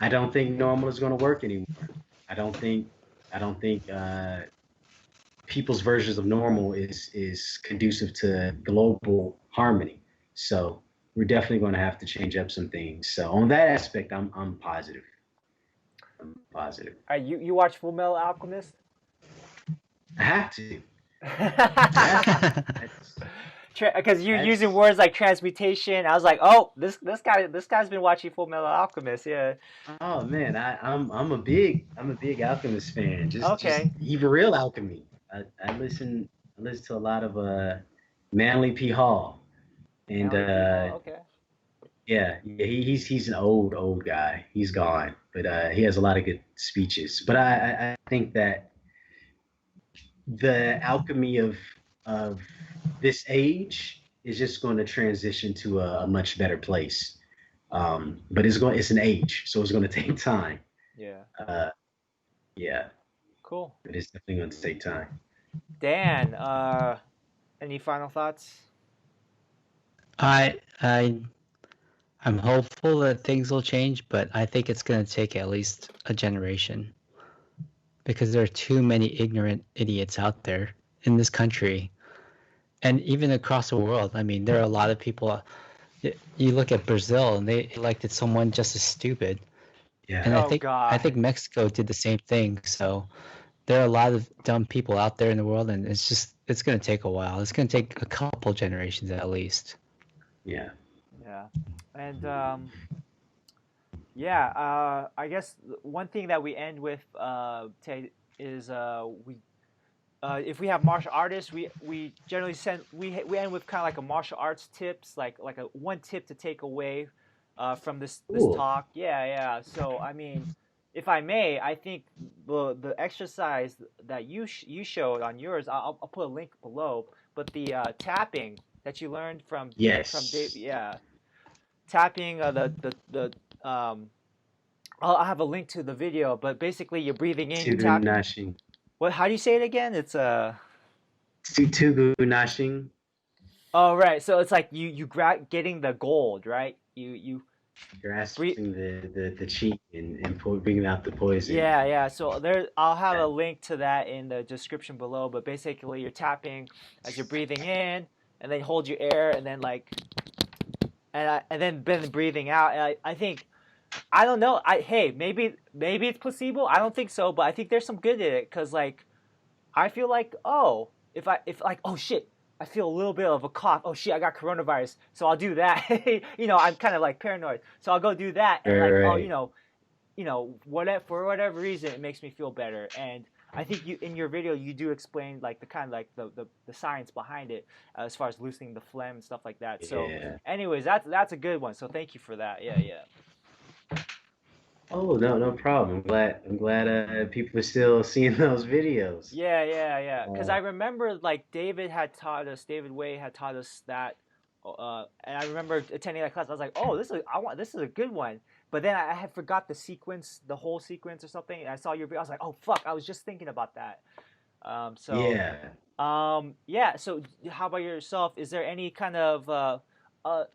I don't think normal is going to work anymore. I don't think people's versions of normal is conducive to global harmony. So we're definitely going to have to change up some things. So on that aspect, I'm positive. I'm positive. You watch Full Metal Alchemist? I have to. Because you're using words like transmutation. I was like, oh, this guy's been watching Full Metal Alchemist, yeah. Oh man, I'm a big Alchemist fan. Just even real alchemy. I listen to a lot of Manly P. Hall, and okay. yeah, he's an old guy. He's gone, but he has a lot of good speeches. But I think that the alchemy of this age is just going to transition to a much better place. But it's an age, so it's going to take time. Yeah. Yeah. Cool. But it's definitely going to take time. Dan, any final thoughts? I'm hopeful that things will change, but I think it's going to take at least a generation because there are too many ignorant idiots out there in this country and even across the world. I mean, there are a lot of people. You look at Brazil, and they elected someone just as stupid. And Yeah. I Oh think I think God. Mexico did the same thing. So there are a lot of dumb people out there in the world, and it's going to take a while. It's going to take a couple generations at least. Yeah. Yeah. And yeah, I guess one thing that we end with is if we have martial artists, we generally we end with kind of like a martial arts tips, like a one tip to take away from this Cool. talk. Yeah, yeah. So I mean, if I may, I think the exercise that you showed on yours, I'll put a link below. But the tapping that you learned from Dave, Yes. yeah, tapping um. I'll have a link to the video, but basically you're breathing in, you tap. Tugunashing. What? How do you say it again? It's Tugunashing. Oh right, so it's like getting the gold, right? You breathe. Grasping the cheek and bringing out the poison. Yeah, yeah. So there, I'll have a link to that in the description below. But basically, you're tapping as you're breathing in, and then hold your air, and then and then breathing out. And I think I don't know. Hey, maybe it's placebo. I don't think so, but I think there's some good in it because like I feel like if like oh shit, I feel a little bit of a cough. Oh shit, I got coronavirus, so I'll do that. I'm kind of like paranoid, so I'll go do that and like oh Right. whatever for whatever reason it makes me feel better. And I think you in your video you do explain like the kind of like the science behind it as far as loosening the phlegm and stuff like that. So, Yeah. anyways, that's a good one. So thank you for that. Yeah, yeah. Oh, no, no problem. I'm glad people are still seeing those videos. Yeah, yeah, yeah. Because I Uh, remember like David Way had taught us that, and I remember attending that class. I was like, oh, this is a good one. But then I had forgot the sequence, the whole sequence or something. And I saw your video. I was like, oh fuck, I was just thinking about that. Um, so, yeah. yeah. So how about yourself? Is there any kind of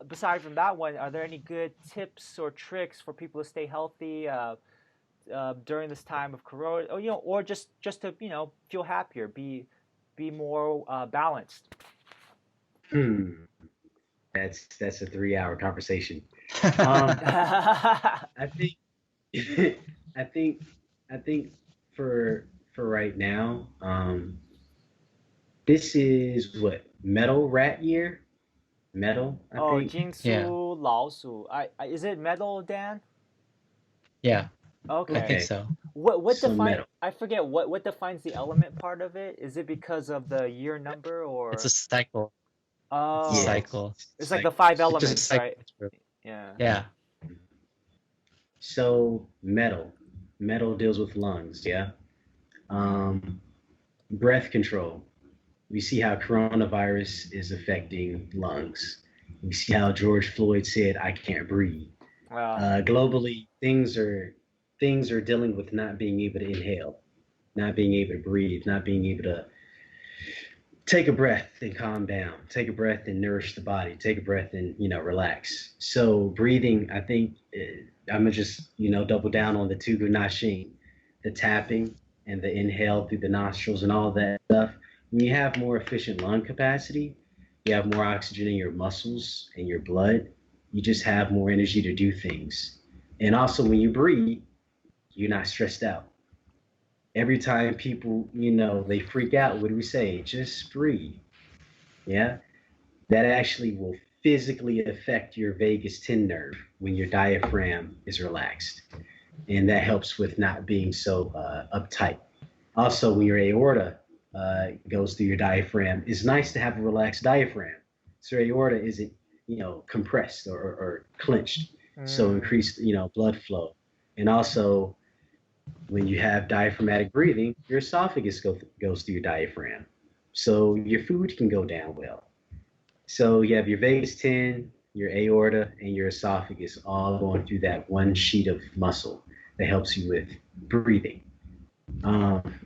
beside from that one, are there any good tips or tricks for people to stay healthy? During this time of corona, or or just to feel happier, be more balanced. Hmm. That's a 3-hour conversation. Um, I think I think I think for right now, this is what metal rat year. Metal, I Oh, think. Yeah, 金苏老鼠. Is it metal, Dan? yeah, I Okay. think Okay, so. What so define? metal. I forget what defines the element part of it. Is it because of the year number It's a or? cycle. It's a Yeah, Oh, cycle. it's like like the five It's just a elements, cycle. right? Yeah. Yeah, so metal. Metal deals with lungs. Yeah. Um, breath control. We see how coronavirus is affecting lungs. We see how George Floyd said, "I can't breathe." Well, Globally, things are dealing with not being able to inhale, not being able to breathe, not being able to take a breath and calm down, take a breath and nourish the body, take a breath and relax. So breathing, I think I'm gonna just double down on the tugu nashin, the tapping and the inhale through the nostrils and all that stuff. When you have more efficient lung capacity, you have more oxygen in your muscles and your blood. You just have more energy to do things. And also, when you breathe, you're not stressed out. Every time people, they freak out, what do we say? Just breathe. Yeah. That actually will physically affect your vagus 10 nerve when your diaphragm is relaxed. And that helps with not being so uptight. Also, when your aorta goes through your diaphragm, it's nice to have a relaxed diaphragm. So your aorta isn't, compressed or clenched. So mm, increased, blood flow. And also, when you have diaphragmatic breathing, your esophagus goes through your diaphragm. So your food can go down well. So you have your vagus 10, your aorta, and your esophagus all going through that one sheet of muscle that helps you with breathing.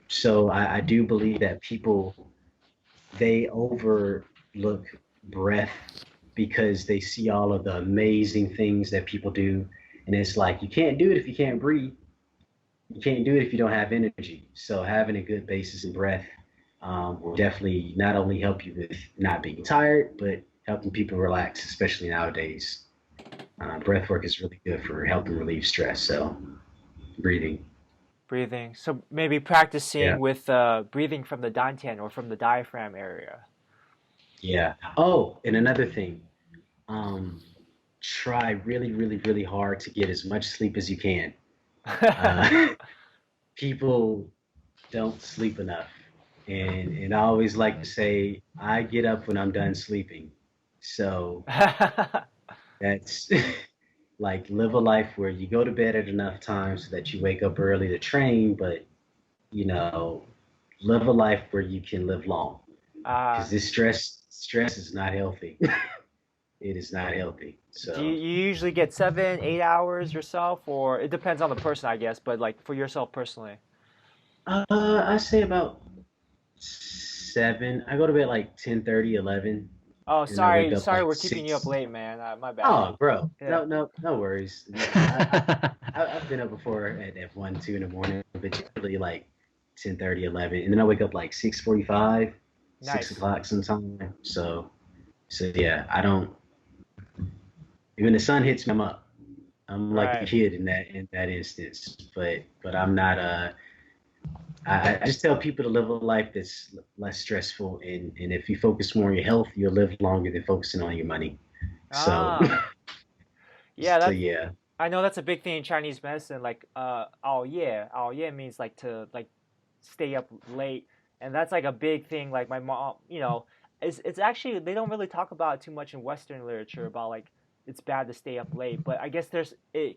So I do believe that people, they overlook breath because they see all of the amazing things that people do. And it's like, you can't do it if you can't breathe. you can't do it if you don't have energy. So having a good basis in breath will definitely not only help you with not being tired, but helping people relax, especially nowadays. Breath work is really good for helping relieve stress. So breathing. Breathing. So maybe practicing Yeah. with breathing from the dantian or from the diaphragm area. Yeah. Oh, and another thing, um, try really, really, really hard to get as much sleep as you can. Uh, people don't sleep enough. And I always like to say, I get up when I'm done sleeping. So that's like live a life where you go to bed at enough time so that you wake up early to train, but you know, live a life where you can live long. uh, Because this stress is not healthy. It is not healthy. do you, So you usually get 7, 8 hours yourself, or it depends on the person, I guess, but like for yourself personally? I say about 7. I go to bed like 10:30, 11, Oh, and I wake sorry, up sorry, like we're keeping you up 6. late, man. My bad. Oh, bro, Yeah. no worries. I've been up before at 1, 2 in the morning, but generally like 10:30, 11, and then I wake up like 6:45, six Nice. o'clock sometime. So yeah, I don't. When the sun hits me, I'm up. I'm like a Right. kid in that instance, but I'm not. I just tell people to live a life that's less stressful, and if you focus more on your health, you'll live longer than focusing on your money. So Ah, yeah, so that's yeah, I know that's a big thing in Chinese medicine. Like, ao ye means like to like stay up late, and that's like a big thing. Like my mom, it's actually they don't really talk about it too much in Western literature about like it's bad to stay up late. But I guess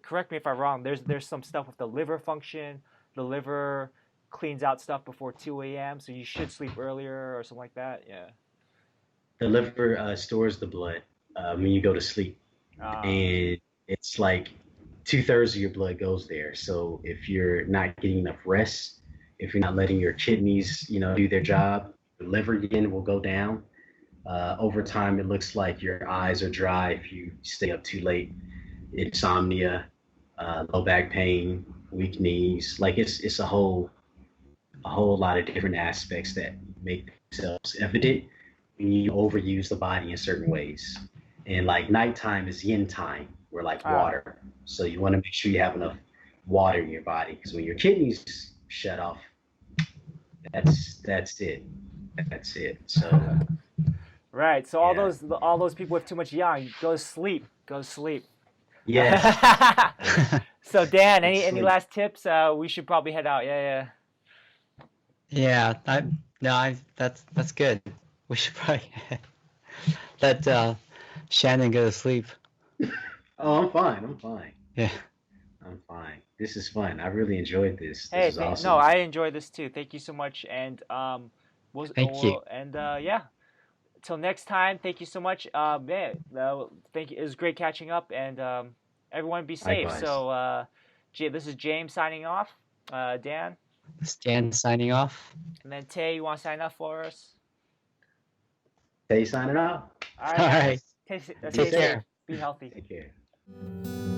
correct me if I'm wrong. There's some stuff with the liver function. The liver cleans out stuff before 2 a.m. So you should sleep earlier or something like that. Yeah. the liver stores the blood when you go to sleep, Ah. and it's like 2/3 of your blood goes there. So if you're not getting enough rest, if you're not letting your kidneys, do their job, the liver again will go down. Over time, it looks like your eyes are dry if you stay up too late. Insomnia, low back pain, weak knees. Like it's a whole lot of different aspects that make themselves evident when you overuse the body in certain ways. And like nighttime is yin time, or like Ah. water. So you want to make sure you have enough water in your body because when your kidneys shut off, that's it. That's it. So Right. So yeah. all those people with too much yang, go to sleep. Go to sleep. Yes. So Dan, It's any sleep. last tips? We should probably head out. Yeah, Yeah, that's good. We should probably let Shannon go to sleep. Oh, I'm fine. I'm fine. Yeah. I'm fine. This is fun. I really enjoyed this. yeah. This Hey, is no, awesome. I enjoyed this too. Thank you so much. And Thank you. yeah. Till next time. Thank you so much. Yeah. Thank you. It was great catching up. And everyone be safe. Likewise. So this is James signing off. Dan, Stan signing off. and then Tay, you want to sign up for us? Stay signing off. All All right. right. Stay Take safe. care. Be healthy. Take care.